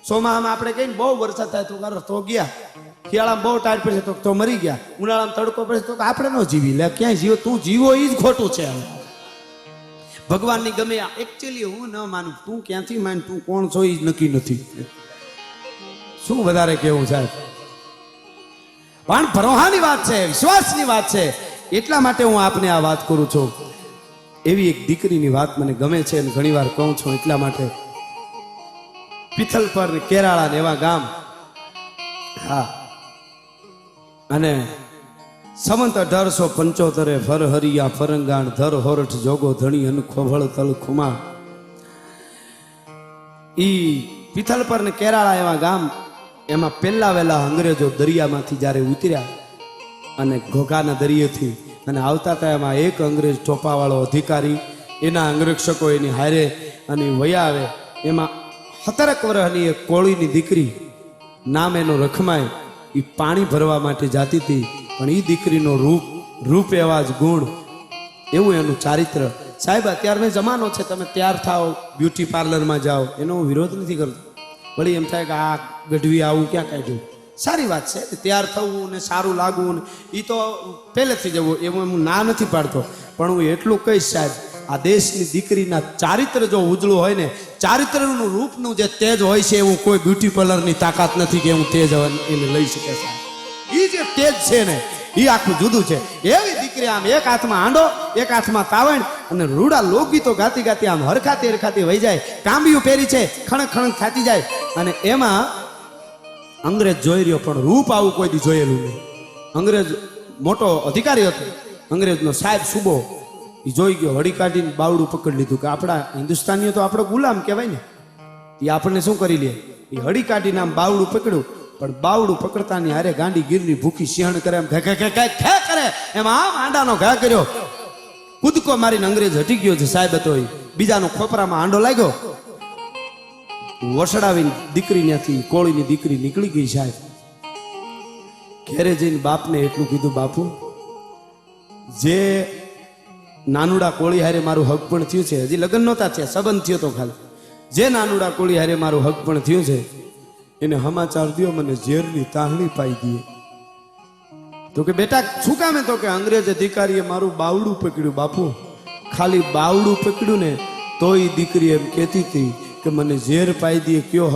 સોમામાં આપણે કહીને બહુ વરસાદ થાય તો કરો તો ગયા, શિયાળામાં બહુ ટાઈટ પડશે તો મરી ગયા, ઉનાળામાં તડકો પડશે તો આપણે ન જીવી. લે ક્યાંય જીવો, તું જીવો એ જ ખોટું છે. ભગવાનની ગમે એકચ્યુઅલી હું ન માનું, તું ક્યાંથી માન, તું કોણ છો એ નક્કી નથી. શું વધારે કેવું સાહેબ? પણ ભરોહાની વાત છે, વિશ્વાસની વાત છે, એટલા માટે હું આપને આ વાત કરું છું. એવી એક દીકરીની વાત મને ગમે છે અને ઘણી વાર કહું છું. એટલા માટે પિથલપર ને કેરાળા ને એવા ગામ, હા, અને સંવંત 1875 ફર હરિયા ફરંગાણ ધર હોરઠ જોગો ધણી અન ખોભળ તલ ખુમા. ઈ પિથલપર ને કેરાળા એવા ગામ, એમાં પહેલા વહેલા અંગ્રેજો દરિયામાંથી જ્યારે ઉતર્યા અને ઘોઘાના દરિયેથી અને આવતા હતા, એમાં એક અંગ્રેજ ટોપાવાળો અધિકારી એના અંગરક્ષકો એની હારે અને વયા આવે. એમાં 17 વર્ષની એક કોળીની દીકરી, નામ એનો રખમાય, એ પાણી ભરવા માટે જાતી હતી. પણ એ દીકરીનો રૂપ એવા જ ગુણ, એવું એનું ચારિત્ર. સાહેબ અત્યારનો જમાનો છે, તમે તૈયાર થાઓ, બ્યુટી પાર્લરમાં જાઓ, એનો હું વિરોધ નથી કરતો. વળી એમ થાય કે આ ગઢવી આવું ક્યાં કાઢ્યું. સારી વાત છે કે તૈયાર થવું ને સારું લાગવું ને એ તો પહેલેથી જવું, એવું હું ના નથી પાડતો. પણ હું એટલું કહીશ સાહેબ, આ દેશની દીકરીના ચારિત્ર જો ઉજળું હોય ને, ચારિત્રનું રૂપનું જે તેજ હોય છે, એવું કોઈ બ્યુટી પાર્લરની તાકાત નથી કે હું તેજ એને લઈ શકે છે. એ જે તેજ છે ને, એ આખું જુદું છે. એવી દીકરી આમ એક હાથમાં આંડો, એક હાથમાં તાવણ, અને રૂડા લોકગીતો ગાતી ગાતી આમ હરખાતી વહી જાય. કાંબિયું પહેરી છે, ખણક ખણક થાતી જાય. અને એમાં અંગ્રેજ જોઈ રહ્યો, પણ રૂપ આવું કોઈ દી જોયેલું નહીં. અંગ્રેજ મોટો અધિકારી હતો, અંગ્રેજનો સાહેબ સુબો, એ જોઈ ગયો, હળી કાઢીને બાવડું પકડી લીધું કે આપણા હિન્દુસ્તાનીઓ તો આપણો ગુલામ કહેવાય ને, એ આપણને શું કરી લે. એ હળી કાઢીને આમ બાવડું પકડ્યું, પણ બાવડું પકડતાની હારે ગાંડી ગીરની ભૂખી સિંહણ કરે એમ ઘે કરે, એમાં આમ આંડાનો ઘા કર્યો, કૂદકો મારીને અંગ્રેજ હટી ગયો છે. સાહેબ હતો એ, બીજાનો ખોપરામાં આંડો લાગ્યો, વસડાવીને દીકરી ત્યાંથી કોળીની દીકરી નીકળી ગઈ. સાહેબ ઘેરે જઈને બાપને એટલું કીધું, બાપુ જે નાનુડા કોળી હારે મારું હક પણ થયું છે, હજી લગ્ન નહોતા થયા, સંબંધ થયો તો ખાલી, જે નાનુડા કોળી હારે મારું હક પણ થયું છે, એને સમાચાર દ્યો, મને ઝેરની તાહણી પાઈ દે. તો કે બેટા શું કામે? તો કે અંગ્રેજ અધિકારીએ મારું બાવડું પકડ્યું. બાપુ ખાલી બાવડું પકડ્યું ને તોય દીકરી એમ કહેતી હતી કે મને ઝેર પાઈ દે. કયો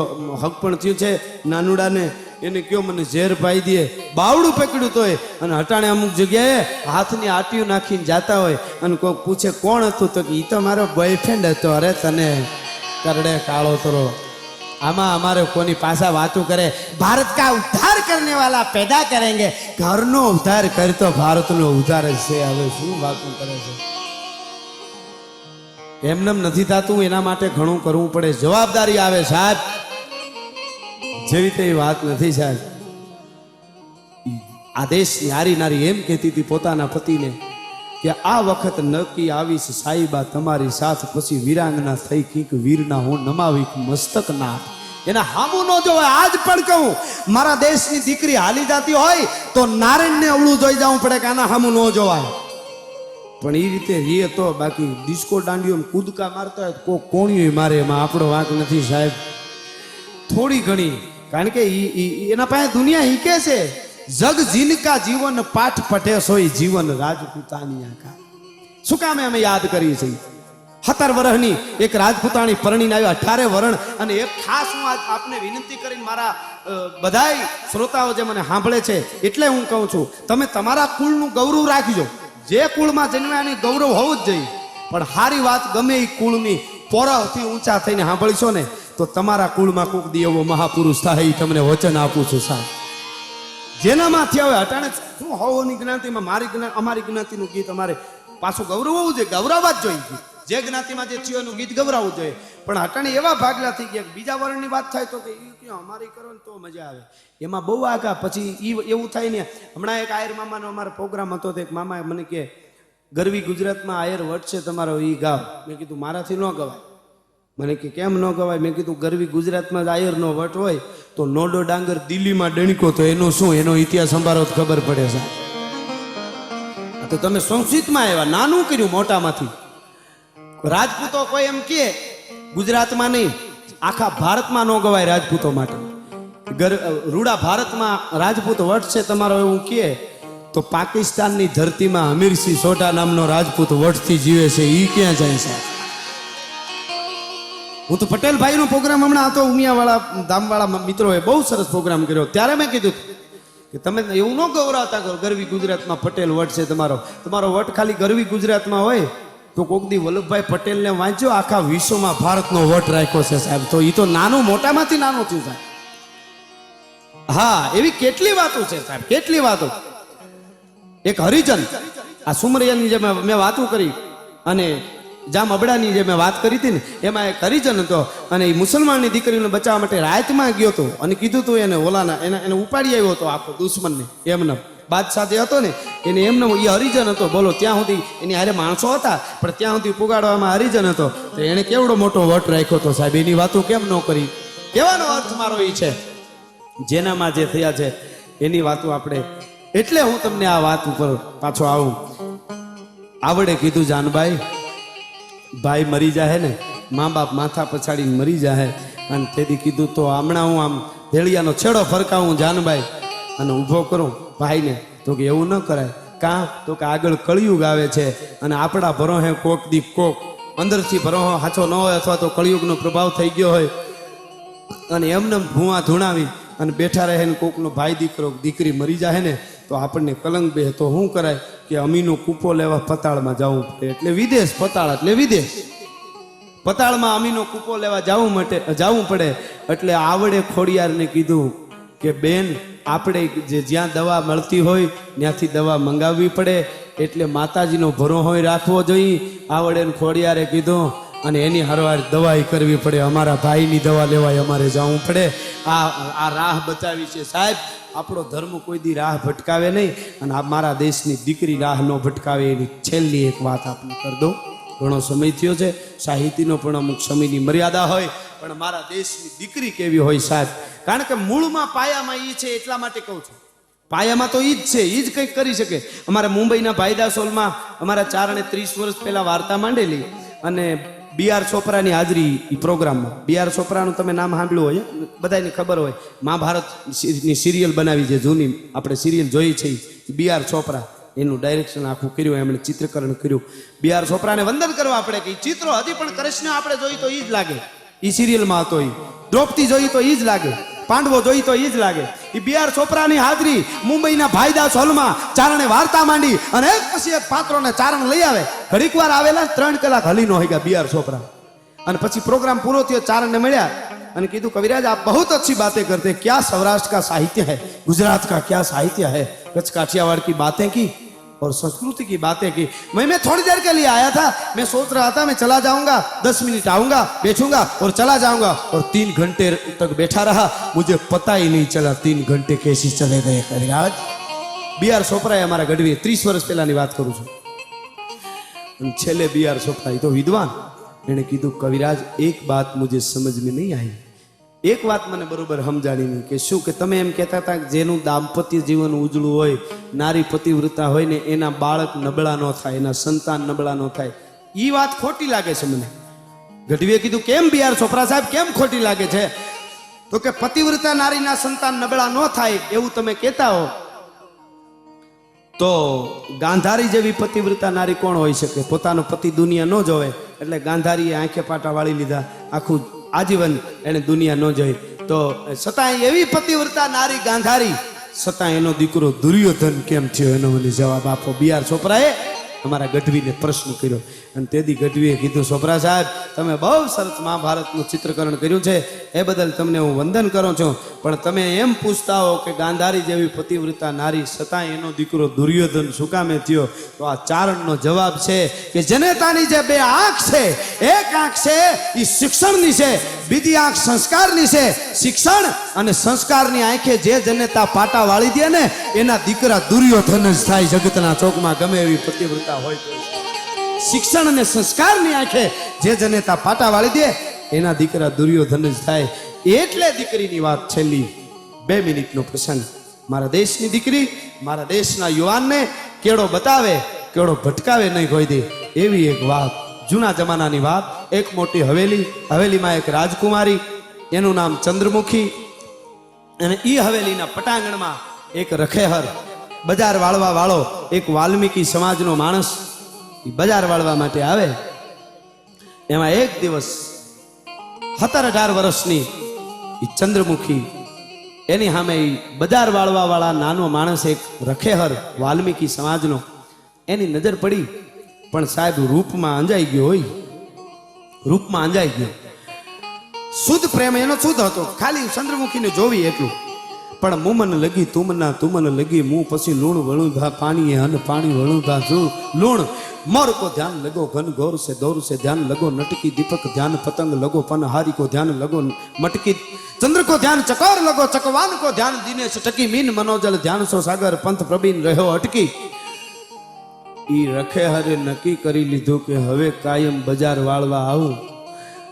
હક પણ થયું છે નાનુડાને, એને કયો મને ઝેર પાઈ દે. બાવડું પકડ્યું તોય. અને હટાણે અમુક જગ્યાએ હાથની આટીઓ નાખીને જાતા હોય અને કોઈ પૂછે કોણ હતું, તો કે ઈ તો મારો બોયફ્રેન્ડ હતો. અરે તને કરડે કાળો તરો. આમાં અમારે કોની પાછા વાતું કરે, ભારત કા ઉદ્ધાર કરને વાલા પેદા કરેંગે. ઘરનો ઉદ્ધાર કરતો ભારતનો ઉદ્ધાર જ છે. હવે શું વાતું કરે છે? એમનેમ નથી થતું, એના માટે ઘણું કરવું પડે, જવાબદારી આવે સાહેબ. જેવી તે વાત નથી સાહેબ. આ દેશની હારી નારી એમ કહેતી હતી પોતાના પતિને કે આ વખત નકી આવીશ સાઈબા તમારી સાથ, પછી વીરાંગના થઈ કીક વીરના હું નમાવી મસ્તક નાથ. એના હામું ન જોવાય. આજ પણ કહું, મારા દેશની દીકરી હાલી જાતી હોય તો નારાયણને અવળું જોઈ જવું પડે કે આના હામું ન જોવાય. પણ એ રીતે રીએ તો, બાકી ડિસ્કો દાંડીઓ કૂદકા મારતા હોય તો કોણીઓ મારે, એમાં આપણો વાંક નથી સાહેબ. થોડી ઘણી, કારણ કે એના પાસે દુનિયા હીકે છે. જગ જીનકા જીવન પાઠ પઢે સોય જીવન રાજપૂતાની આખા. શું કામે અમે યાદ કરીએ છીએ? 17 વર્ષની એક રાજપૂતાણી પરણીને આવ્યો, 18 વરણ. અને એક ખાસ હું આજ આપને વિનંતી કરીને, મારા બધાય શ્રોતાઓ જે મને સાંભળે છે એટલે હું કહું છું, તમે તમારા કુળનું ગૌરવ રાખજો. જે કુળમાં જન્મ્યાની ગૌરવ હોવું જ જોઈએ. પણ સારી વાત ગમે એ કુળની પોરાથી ઊંચા થઈને સાંભળીશો ને, તો તમારા કુળમાં કોક દી એવો મહાપુરુષ થાય, એ તમને વચન આપું છું સાહેબ. જેનામાંથી આવે અટાણે શું હોવાની જ્ઞાતિમાં અમારી જ્ઞાતિનું ગીત અમારે પાછું ગૌરવ હોવું જોઈએ, ગૌરવવા જ જોઈએ. જે જ્ઞાતિમાં જે થયું એનું ગીત ગૌરવવું જોઈએ. પણ અટાણે એવા ભાગલા થઈ ગયા, બીજા વર્ણની વાત થાય તો કે અમારી કરો ને તો મજા આવે. એમાં બહુ આગા પછી એવું થાય ને. હમણાં એક આયર મામાનો અમારો પ્રોગ્રામ હતો, તો એક મામાએ મને કે ગરવી ગુજરાતમાં આયર વટ છે તમારો, એ ગાવ. મેં કીધું મારાથી ન ગવાય. મને કે કેમ ન ગવાય? મેં કીધું ગરવી ગુજરાતમાં જ આયરનો વટ હોય તો નોડો ડાંગર દિલ્હીમાં ડણકો, તો એનો શું, એનો ઇતિહાસ સંભાળો તો ખબર પડે છે. તો તમે સંસ્કૃતમાં આવ્યા, નાનું કર્યું મોટામાંથી. રાજપૂતો કોઈ એમ કે ગુજરાતમાં નહીં, આખા ભારતમાં ન ગવાય રાજપૂતો માટે. રૂડા ભારતમાં રાજપૂત વટ છે તમારો એવું કે, તો પાકિસ્તાનની ધરતીમાં હમીરસિંહ સોઢા નામનો રાજપૂત વટથી જીવે છે, એ ક્યાં જાય છે? હું તો પટેલ ભાઈનો પ્રોગ્રામ હમણાં હતો, ઉમિયાવાળા ધામવાળા મિત્રોએ બહુ સરસ પ્રોગ્રામ કર્યો. ત્યારે મેં કીધું કે તમે એવું ન ગૌરવતા કરો, ગરવી ગુજરાતમાં પટેલ વટ છે તમારો વટ ખાલી ગરવી ગુજરાતમાં હોય તો કોક દી વલ્લભભાઈ પટેલને વાંચ્યો, આખા વિશ્વમાં ભારતનો વટ રાખ્યો છે સાહેબ. તો એ તો નાનું મોટામાંથી નાનું થયું સાહેબ. હા, એવી કેટલી વાતો છે સાહેબ, કેટલી વાતો. એક હરિજન આ સુમરિયાની જે મેં વાતો કરી અને જામ અબડાની જે મેં વાત કરી હતી ને એમાં એક હરિજન હતો અને એ મુસલમાનની દીકરીને બચાવવા માટે રાયતમાં ગયો હતો અને કીધું હતું એને ઓલાના એને ઉપાડી આવ્યો હતો આખો દુશ્મનને એમને બાદશાહ જે હતો ને એને એમને એ હરિજન હતો બોલો ત્યાં સુધી એની હારે માણસો હતા પણ ત્યાં સુધી પુગાડવામાં હરિજન હતો તો એને કેવડો મોટો વટ રાખ્યો હતો સાહેબ એની વાતો કેમ ન કરી કહેવાનો અર્થ મારો એ છે જેનામાં જે થયા છે એની વાતો આપણે એટલે હું તમને આ વાત ઉપર પાછો આવું આવડે કીધું જાનભાઈ ભાઈ મરી જાય ને મા બાપ માથા પછાડીને મરી જાય અને તેથી કીધું તો હમણાં હું આમ ભેળિયાનો છેડો ફરકાવું જાનભાઈ અને ઊભો કરું ભાઈને તો કે એવું ન કરાય કાં તો કે આગળ કળિયુગ આવે છે અને આપણા ભરોહે કોક દી કોક અંદરથી ભરોહો સાચો ન હોય અથવા તો કળિયુગનો પ્રભાવ થઈ ગયો હોય અને એમને ભૂવા ધૂણાવી અને બેઠા રહે ને કોકનો ભાઈ દીકરો દીકરી મરી જાય ને તો આપણને કલંક બે તો શું કરાય કે અમીનો કૂપો લેવા પતાળમાં જવું પડે એટલે વિદેશ પતાળ એટલે વિદેશ પતાળમાં અમીનો કૂપો લેવા જવું પડે એટલે આવડે ખોડિયારને કીધું કે બેન આપણે જે જ્યાં દવા મળતી હોય ત્યાંથી દવા મંગાવવી પડે એટલે માતાજીનો ભરોહો રાખવો જોઈએ આવડે ખોડિયારે કીધું અને એની હરવાર દવાઈ કરવી પડે અમારા ભાઈની દવા લેવાય અમારે જવું પડે આ રાહ બતાવી છે સાહેબ આપણો ધર્મ કોઈ દી રાહ ભટકાવે નહીં અને આ મારા દેશની દીકરી રાહ ન ભટકાવે એની છેલ્લી એક વાત આપણે કરી દઉં ઘણો સમય થયો છે સાહિત્યનો પણ અમુક સમયની મર્યાદા હોય પણ મારા દેશની દીકરી કેવી હોય સાહેબ કારણ કે મૂળમાં પાયામાં એ છે એટલા માટે કહું છું પાયામાં તો ઈ જ છે ઈ જ કંઈક કરી શકે અમારા મુંબઈના ભાઈદાસ હોલમાં અમારા ચારણે 30 વર્ષ પહેલા વાર્તા માંડેલી અને બી.આર. ચોપરાની હાજરી એ પ્રોગ્રામમાં બી.આર. ચોપરાનું તમે નામ સાંભળ્યું હોય બધાને ખબર હોય મહાભારતની સિરિયલ બનાવી છે જૂની આપણે સિરિયલ જોઈ છે બી.આર. ચોપરા એનું ડાયરેક્શન આખું કર્યું એમણે ચિત્રકરણ કર્યું બી.આર. ચોપરાને વંદન કરવા આપણે કે ચિત્રો હજી પણ કૃષ્ણ આપણે જોઈ તો ઈ જ લાગે એ સિરિયલમાં હતો એ દ્રૌપદી જોઈ તો ઈ જ લાગે પાંડવો જોઈ તો ઈ જ લાગે એ બી.આર. ચોપરાની હાજરી મુંબઈના ભાઈદાસ હોલમાં ચારણે વાર્તા માંડી અને એક પછી એક પાત્રોને ચારણ લઈ આવે ઘડીક વાર આવેલા 3 કલાક હલી નો ગયા બી.આર. ચોપરા અને પછી પ્રોગ્રામ પૂરો થયો ચારણને મળ્યા અને કીધું कविराज आप बहुत अच्छी बातें करते हैं क्या सौराष्ट्र का साहित्य है गुजरात का क्या साहित्य है कच्छ काठियावाड़ की बातें की और संस्कृति की बातें की मैं थोड़ी देर के लिए आया था मैं सोच रहा था मैं चला जाऊंगा 10 मिनट आऊंगा बैठूंगा और चला जाऊंगा और 3 घंटे तक बैठा रहा मुझे पता ही नहीं चला 3 घंटे कैसे चले गए कविराज बी.आर. ચોપરાએ અમારા ગઢવી 30 વર્ષ પહેલાની વાત કરું છું છેલ્લે બી.આર. ચોપરા એ તો વિદ્વાન એને કીધું કવિરાજ એક बात मुझे समझ में नहीं आई એક વાત મને બરોબર સમજાણી નહીં કે શું કે તમે એમ કહેતા હતા કે જેનું દાંપત્ય જીવન ઉજળું હોય નારી પતિવ્રતા હોય ને એના બાળક નબળા ન થાય એના સંતાન નબળા ન થાય એ વાત ખોટી લાગે છે મને ગઢવીએ કીધું કેમ બી.આર. ચોપરા સાહેબ કેમ ખોટી લાગે છે તો કે પતિવ્રતા નારીના સંતાન નબળા ન થાય એવું તમે કહેતા હો તો ગાંધારી જેવી પતિવ્રતા નારી કોણ હોઈ શકે પોતાનો પતિ દુનિયા ન જોવે એટલે ગાંધારીએ આંખે પાટા વાળી લીધા આખું આજીવન એને દુનિયા ન જોઈ તો છતાં એવી પતિવ્રતા નારી ગાંધારી છતાં એનો દીકરો દુર્યોધન કેમ થયો એનો મને જવાબ આપો બી.આર. ચોપરાએ અમારા ગઢવીને પ્રશ્ન કર્યો અને તેથી ગઢવીએ કીધું ચોપરા સાહેબ તમે બહુ સરસ મહાભારતનું ચિત્રકરણ કર્યું છે એ બદલ તમને હું વંદન કરું છું પણ તમે એમ પૂછતા હો કે ગાંધારી જેવી પતિવ્રતા નારી છતાં એનો દીકરો દુર્યોધન શું કામે થયો તો આ ચારણનો જવાબ છે કે જનેતાની જે 2 આંખ છે એક આંખ છે એ શિક્ષણની છે બીજી આંખ સંસ્કારની છે શિક્ષણ અને સંસ્કારની આંખે જે જનેતા પાટા વાળી દે ને એના દીકરા દુર્યોધન જ થાય જગતના ચોકમાં ગમે એવી પતિવ્રતા હોય તો શિક્ષણ અને સંસ્કારની આંખે જે જનેતા પાટા વાળી દે એના દીકરા દુર્યોધન જ થાય એટલે દીકરીની વાત છેલ્લી 2 મિનિટનો પ્રસંગ મારા દેશની દીકરી મારા દેશના યુવાનને કેળો બતાવે કેળો ભટકાવે નહીં કોઈ દે એવી એક વાત જૂના જમાનાની વાત એક મોટી હવેલીમાં એક રાજકુમારી એનું નામ ચંદ્રમુખી અને એ હવેલીના પટાંગણમાં એક રખેહર બજાર વાળવા વાળો એક વાલ્મીકી સમાજનો માણસ બજાર વાળવા માટે આવે એમાં એક દિવસ 17-18 વર્ષની ચંદ્રમુખી એની સામે બજાર વાળવા વાળા નાનો માણસ એક રખેહર વાલ્મીકી સમાજનો એની નજર પડી પણ સાહેબ રૂપમાં અંજાઈ ગયો હોય રૂપમાં અંજાઈ ગયો શુદ્ધ પ્રેમ એનો શુદ્ધ હતો ખાલી ચંદ્રમુખીને જોવી એટલું પણ મુમન લગી તુમના તુમન લગી મું પછી લૂણ વળું ભા પાણી હન પાણી વળું ભા શું લૂણ મોર કો ધ્યાન લગો ઘન ગૌર से दौर से ध्यान लगो नटकी दीपक ध्यान पतंग लगो पन हारी को ध्यान लगो मटकी चंद्र को ध्यान चकोर लगो चकवान को ध्यान दिनेश टकी मीन मनोजल ध्यान सो सागर पंथ प्रवीण रहो अटकी ઈ રખે હરે નક્કી કરી લીધું કે હવે કાયમ બજાર વાળવા આવું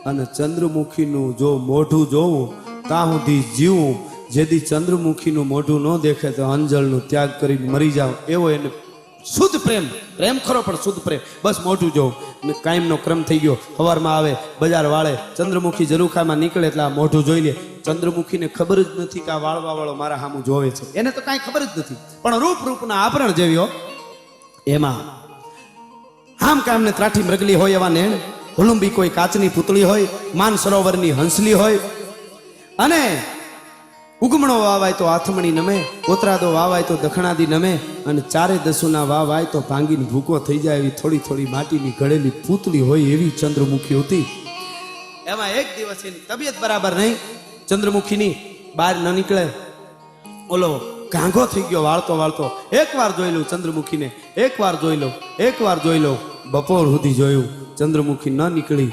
અને ચંદ્રમુખીનું જો મોઢું જોઉં ત્યાં સુધી જીવું જેથી ચંદ્રમુખીનું મોઢું ન દેખે તો અંજળનું ત્યાગ કરીને મરી જાવ એવો એને શુદ્ધ પ્રેમ પ્રેમ ખરો પણ શુદ્ધ પ્રેમ બસ મોઢું જોઉં ને કાયમનો ક્રમ થઈ ગયો સવારમાં આવે બજાર વાળે ચંદ્રમુખી ઝરૂખામાં નીકળે એટલે આ મોઢું જોઈ લે ચંદ્રમુખીને ખબર જ નથી કે આ વાળવા વાળો મારા સામું જોવે છે એને તો કાંઈ ખબર જ નથી પણ રૂપના આભરણ જેવી હો એમાં આમ કામને ત્રાઠી મૃગલી હોય એવા નેણ હુલુંબી કોઈ કાચની પૂતળી હોય માન સરોવરની હંસલી હોય અને ઉગમણો વાવાય તો આથમણી નમે કોતરાદો વાવાય તો દખણાદી નમે અને ચારે દસુના વાવાય તો ભાંગીને ભૂકો થઈ જાય એવી થોડી થોડી માટીની ઘડેલી પૂતળી હોય એવી ચંદ્રમુખી હતી એમાં એક દિવસ એની તબિયત બરાબર નહીં ચંદ્રમુખીની બહાર ન નીકળે ઓલો ગાંગો થઈ ગયો વાળતો વાળતો એકવાર જોઈ લઉં ચંદ્રમુખીને એકવાર જોઈ લઉં બપોર સુધી જોયું ચંદ્રમુખી ન નીકળી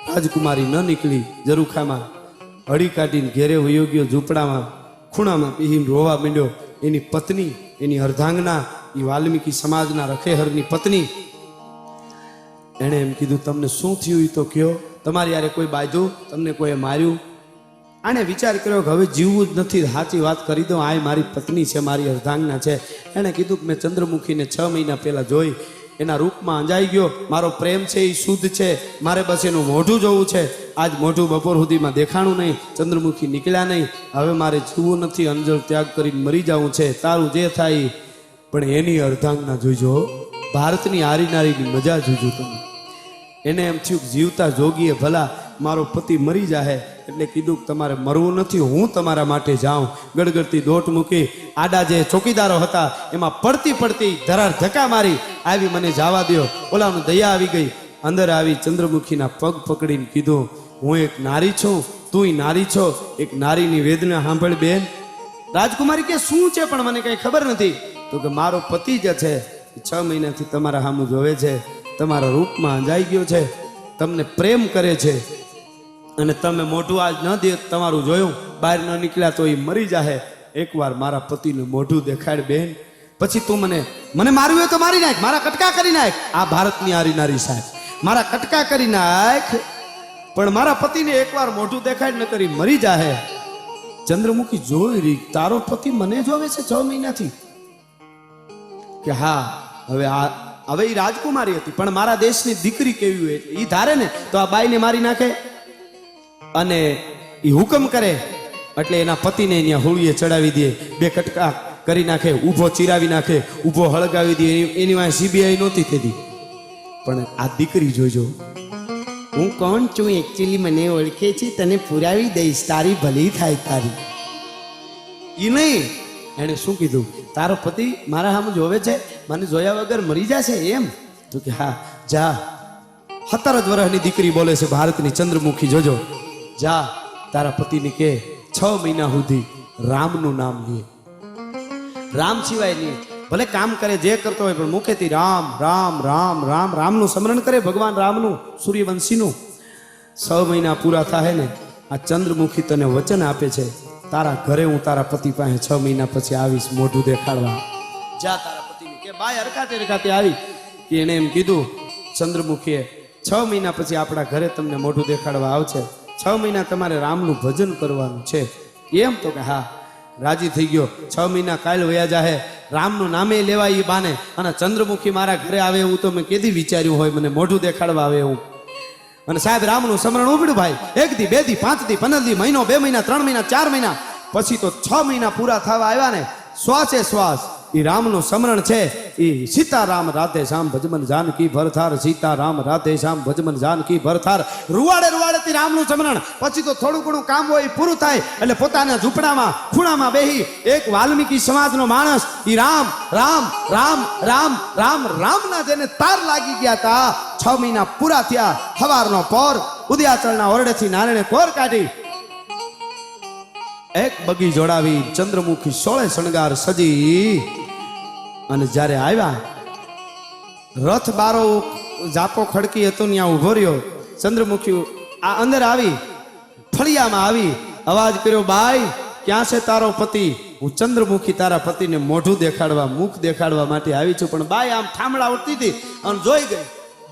રાજકુમારી ન નીકળી ઝરૂખામાં હળી કાઢીને ઘેરે વયો ગયો ઝૂંપડામાં ખૂણામાં પીહીને રોવા માંડ્યો એની પત્ની એની અર્ધાંગના એ વાલ્મીકી સમાજના રખેહરની પત્ની એણે એમ કીધું તમને શું થયું એ તો કયો તમારી યારે કોઈ બાંધ્યું તમને કોઈએ માર્યું આને વિચાર કર્યો કે હવે જીવવું જ નથી સાચી વાત કરી દઉં આ મારી પત્ની છે મારી અર્ધાંગના છે એણે કીધું કે મેં ચંદ્રમુખીને 6 મહિના પહેલા જોઈ એના રૂપમાં અંજાઈ ગયો મારો પ્રેમ છે એ શુદ્ધ છે મારે બસ એનું મોઢું જોવું છે આજ મોઢું બપોર સુધીમાં દેખાણું નહીં ચંદ્રમુખી નીકળ્યા નહીં હવે મારે જીવવું નથી અંજળ ત્યાગ કરીને મરી જવું છે તારું જે થાય પણ એની અર્ધાંગના જોઈજો ભારતની હારી નારીની મજા જોઈજો તમે એને એમ થયું જીવતા જોગીએ ભલા મારો પતિ મરી જાહે એટલે કીધું કે તમારે મરવું નથી હું તમારા માટે જાઉં ગડગડતી દોટ મૂકી આડા જે ચોકીદારો હતા એમાં પડતી ધરાર ધક્કા મારી આવી મને જવા દ્યો ઓલાનું દયા આવી ગઈ અંદર આવી ચંદ્રમુખીના પગ પકડીને કીધું હું એક નારી છું તુંય નારી છો એક નારીની વેદના સાંભળ બેન રાજકુમારી કે શું છે પણ મને કઈ ખબર નથી તો કે મારો પતિ જે છે 6 મહિનાથી તમારા સામું જોવે છે તમારા રૂપમાં અંજાઈ ગયો છે તમને પ્રેમ કરે છે અને તમે મોઢું આજ ન દે તમારું જોયું બહાર ન નીકળ્યા તો એ મરી જાહે એકવાર મારા પતિનું મોઢું દેખાડ બેન પછી તું મને મારવું હોય તો મારી નાખ મારા કટકા કરી નાખ આ ભારતની હારી નારી સાહેબ મારા કટકા કરી નાખ પણ મારા પતિને એકવાર મોઢું દેખાડ ન કરી મરી જાહે ચંદ્રમુખી જોઈ રહી તારો પતિ મને જોવે છે 6 મહિનાથી કે હા હવે એ રાજકુમારી હતી પણ મારા દેશની દીકરી કેવી હોય એ ધારે ને તો આ બાઈને મારી નાખે અને એ હુકમ કરે એટલે એના પતિને અહીંયા હોળીએ ચડાવી દે 2 કટકા કરી નાખે ઊભો ચીરાવી નાખે ઊભો હળગાવી દે એની વાંહે સીબીઆઈ નહોતી થતી પણ આ દીકરી જોઈજો હું કોણ છું એકચ્યુઅલી મને ઓળખે છે તને પુરાવી દઈશ તારી ભલી થાય તારી એ નહીં એણે શું કીધું તારો પતિ મારા સામે જોવે છે મને જોયા વગર મરી જશે એમ તો કે હા જા 17 વર્ષની દીકરી બોલે છે ભારતની ચંદ્રમુખી જોજો જા તારા પતિને કે 6 મહિના સુધી રામનું નામ લે રામ સિવાય નહીં ભલે કામ કરે જે કરતો હોય પણ મુખેથી રામ રામ રામ રામ રામનું સ્મરણ કરે ભગવાન રામનું સૂર્યવંશીનું 6 મહિના પૂરા થાય ને આ ચંદ્રમુખી તને વચન આપે છે તારા ઘરે હું તારા પતિ પાસે 6 મહિના પછી આવીશ મોઢું દેખાડવા જા તારા પતિને કે બાય હરખાતે આવી કે એને એમ કીધું ચંદ્રમુખીએ 6 મહિના પછી આપણા ઘરે તમને મોઢું દેખાડવા આવશે 6 મહિના તમારે રામનું ભજન કરવાનું છે એમ તો કે હા રાજી થઈ ગયો 6 મહિના કાલ વયા જાહે રામનું નામે લેવાય એ બાને અને ચંદ્રમુખી મારા ઘરે આવે એવું તો મેં કેદી વિચાર્યું હોય મને મોઢું દેખાડવા આવે એવું અને સાહેબ રામનું સ્મરણ ઉભડ્યું ભાઈ 1 દી 2 દી 5 દી 15 દી મહિનો 2 મહિના 3 મહિના 4 મહિના પછી તો 6 મહિના પૂરા થવા આવ્યા ને શ્વાસે શ્વાસ એ રામનું સ્મરણ છે એ સીતારામ રાધે શ્યામ ભજમન જાનકી ભરથાર સીતારામ રાધે શ્યામ ભજમન જાનકી ભરથાર રૂવાડે રામનું સ્મરણ પછી તો થોડું ઘણું કામ હોય એ પૂરું થાય એટલે પોતાના ઝૂંપડામાં ખૂણામાં બેહી એક વાલ્મીકી સમાજનો માણસ એ રામ રામ રામ રામ રામ રામના જેને તાર લાગી ગયા તા 6 મહિના પૂરા થયા હવારનો પોર ઉદયાચળના ઓરડેથી નારાયણે કોર કાઢી એક બગી જોડાવી ચંદ્રમુખી 16 શણગાર સજી અને જ્યારે આવ્યા રથ બારો જાપો ખડકી હતો ત્યાં ઉભો રહ્યો ચંદ્રમુખી આ અંદર આવી ફળિયામાં આવી અવાજ કર્યો બાઈ ક્યાં છે તારો પતિ હું ચંદ્રમુખી તારા પતિને મોઢું દેખાડવા મુખ દેખાડવા માટે આવી છું પણ બાઈ આમ ઠામડા ઉડતી હતી અને જોઈ ગઈ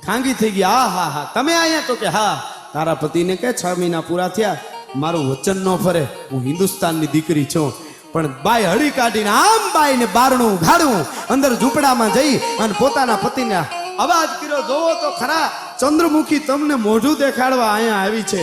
ખાંગી થઈ ગઈ હા હા હા તમે અહીંયા તો કે હા તારા પતિને કે 6 મહિના પૂરા થયા મારું વચન ન ફરે હું હિન્દુસ્તાનની દીકરી છું પણ બાઈ હળી કાઢીને આમ બાઈને બારણું ઘાડવું અંદર ઝૂંપડામાં જઈ અને પોતાના પતિને અવાજ કર્યો જોવો તો ખરા ચંદ્રમુખી તમને મોઢું દેખાડવા અહીંયા આવી છે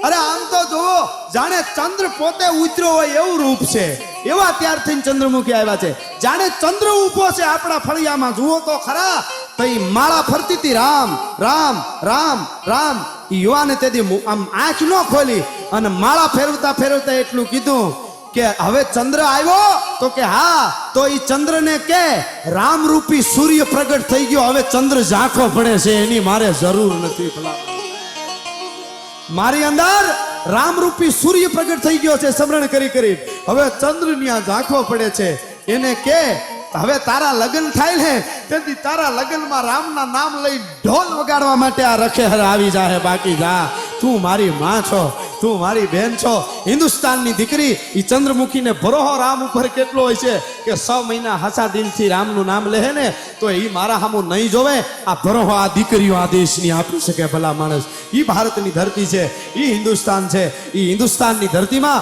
અરે આમ તો જોવો જાણે ચંદ્ર પોતે ઉતર્યો હોય એવું રૂપ છે એવા ત્યારથી ચંદ્રમુખી આવ્યા છે જાણે ચંદ્ર ઊભો છે આપણા ફળિયામાં જુઓ તો ખરા તઈ માળા ફરતી હતી રામ રામ રામ રામ યુવાને તેથી આમ આંખ ન ખોલી અને માળા ફેરવતા ફેરવતા એટલું કીધું કે હવે ચંદ્ર આવ્યો તો કે હા તો ઈ ચંદ્રને કે રામરૂપી સૂર્ય પ્રગટ થઈ ગયો હવે ચંદ્ર ઝાંખો પડે છે એની મારે જરૂર નથી મારી અંદર રામરૂપી સૂર્ય પ્રગટ થઈ ગયો છે સમરણ કરી કરી હવે ચંદ્ર ન્યા ઝાંખો પડે છે એને કે હવે તારા લગ્ન થાય ને તેથી તારા લગ્નમાં રામના નામ લઈ ઢોલ વગાડવા માટે આ રખેહર આવી જાય બાકી જા તું મારી માં છો તું મારી બહેન છો હિન્દુસ્તાનની દીકરી ઈ ચંદ્રમુખીને ભરોહો રામ ઉપર કેટલો હોય છે કે 6 મહિના હસા દિલથી રામનું નામ લે ને તો ઈ મારા સામું નહીં જોવે આ ભરોહો આ દીકરીઓ આ દેશની આપી શકે ભલા માણસ ઈ ભારતની ધરતી છે ઈ હિન્દુસ્તાન છે ઈ હિન્દુસ્તાનની ધરતીમાં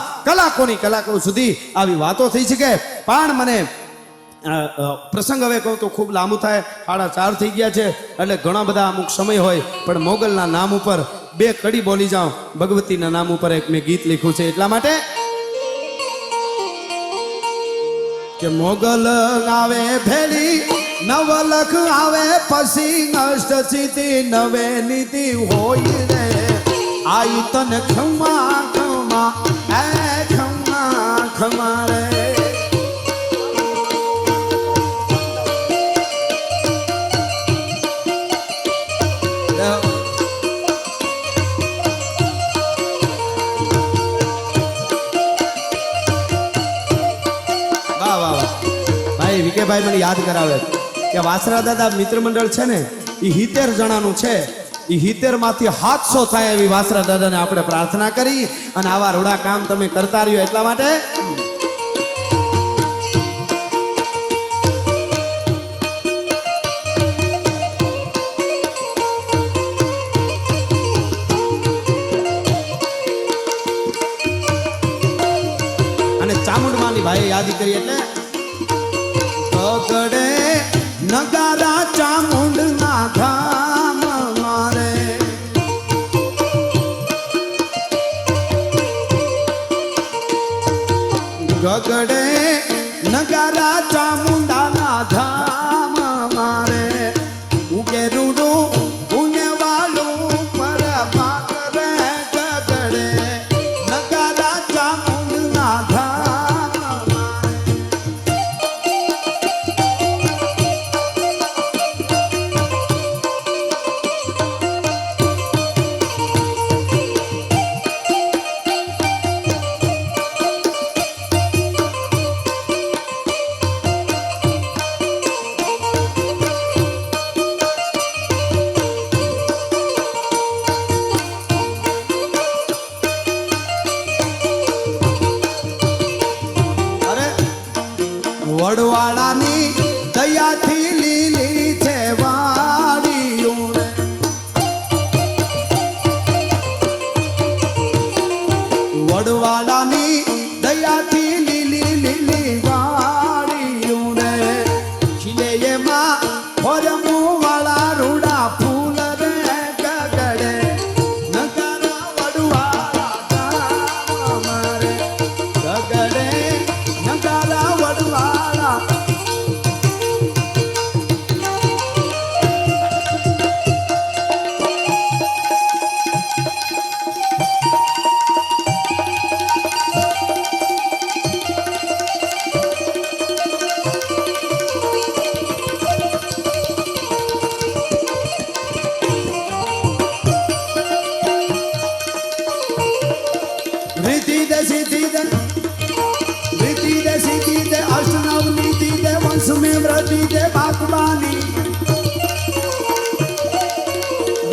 કલાકો સુધી આવી વાતો થઈ શકે પણ મને પ્રસંગ હવે કહું તો ખૂબ લાંબુ થાય 4:30 થઈ ગયા છે એટલે ઘણા બધા અમુક સમય હોય પણ મોગલના નામ ઉપર 2 કડી બોલી જાઉં ભગવતીના નામ ઉપર એક મેં ગીત લખ્યું છે એટલા માટે કે મોગલ આવે ભેળી નવલખ આવે પછી નષ્ટ સ્થિતિ નવે નીતિ હોય રે આઈ તને ખમા ખમા એ ખમા ખમા રે ભાઈ મને યાદ કરાવે કે વાસરા દાદા મિત્ર મંડળ છે ને એ 70 જણાનું છે એ 70 માંથી 700 થાય એવી વાસરા દાદાને આપણે પ્રાર્થના કરી અને આવા રૂડા કામ તમે કરતા રહ્યો એટલા માટે અને ચામુંડમાની ભાઈ યાદ કરી એટલે ગગડે નગારા ચામુંડ ના ધામ મારે ગગડે નગારા ચામુંડા ના ધામ મારે ઉગે રૂડું ઉને વાલું પર મારે ગગડે નગારા ચામુંડ ના ધામ વડવાળાની દયાથી લીલી છે વાડીઓ વડવાળાની દયાથી લીલી લીલી વાડીઓ રે ખીલે એમાં ફરમું વાળા રૂડા ફૂલ રે ગગડે નગારા વડવાળા મારે ગગડે નગારા વડવાળા ને વ્રતિ દે બાગબાની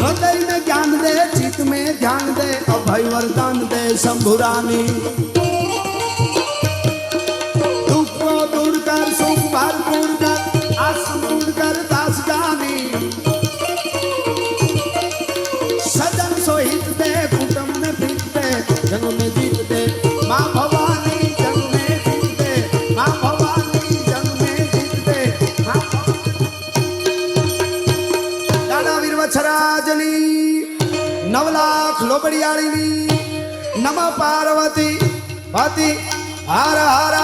हृदय में ज्ञान दे चित में ध्यान दे अभय वरदान दे शंभुरानी दुख को दूर कर सुख भरपूर कर आसमूर कर दास जानी सजन सोहित दे कुटुंब में प्रीत दे जनों में जीत दे माँ भवानी जन में जीत दे माँ भवानी जन में जीत दे माँ दादा वीर वच्छराजनी 9 लाख लोबड़ियाळीनी नम पार्वती पति हर हर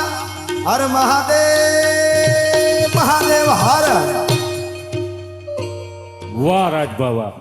हर महादेव महादेव हर વાહ રાજ બાવા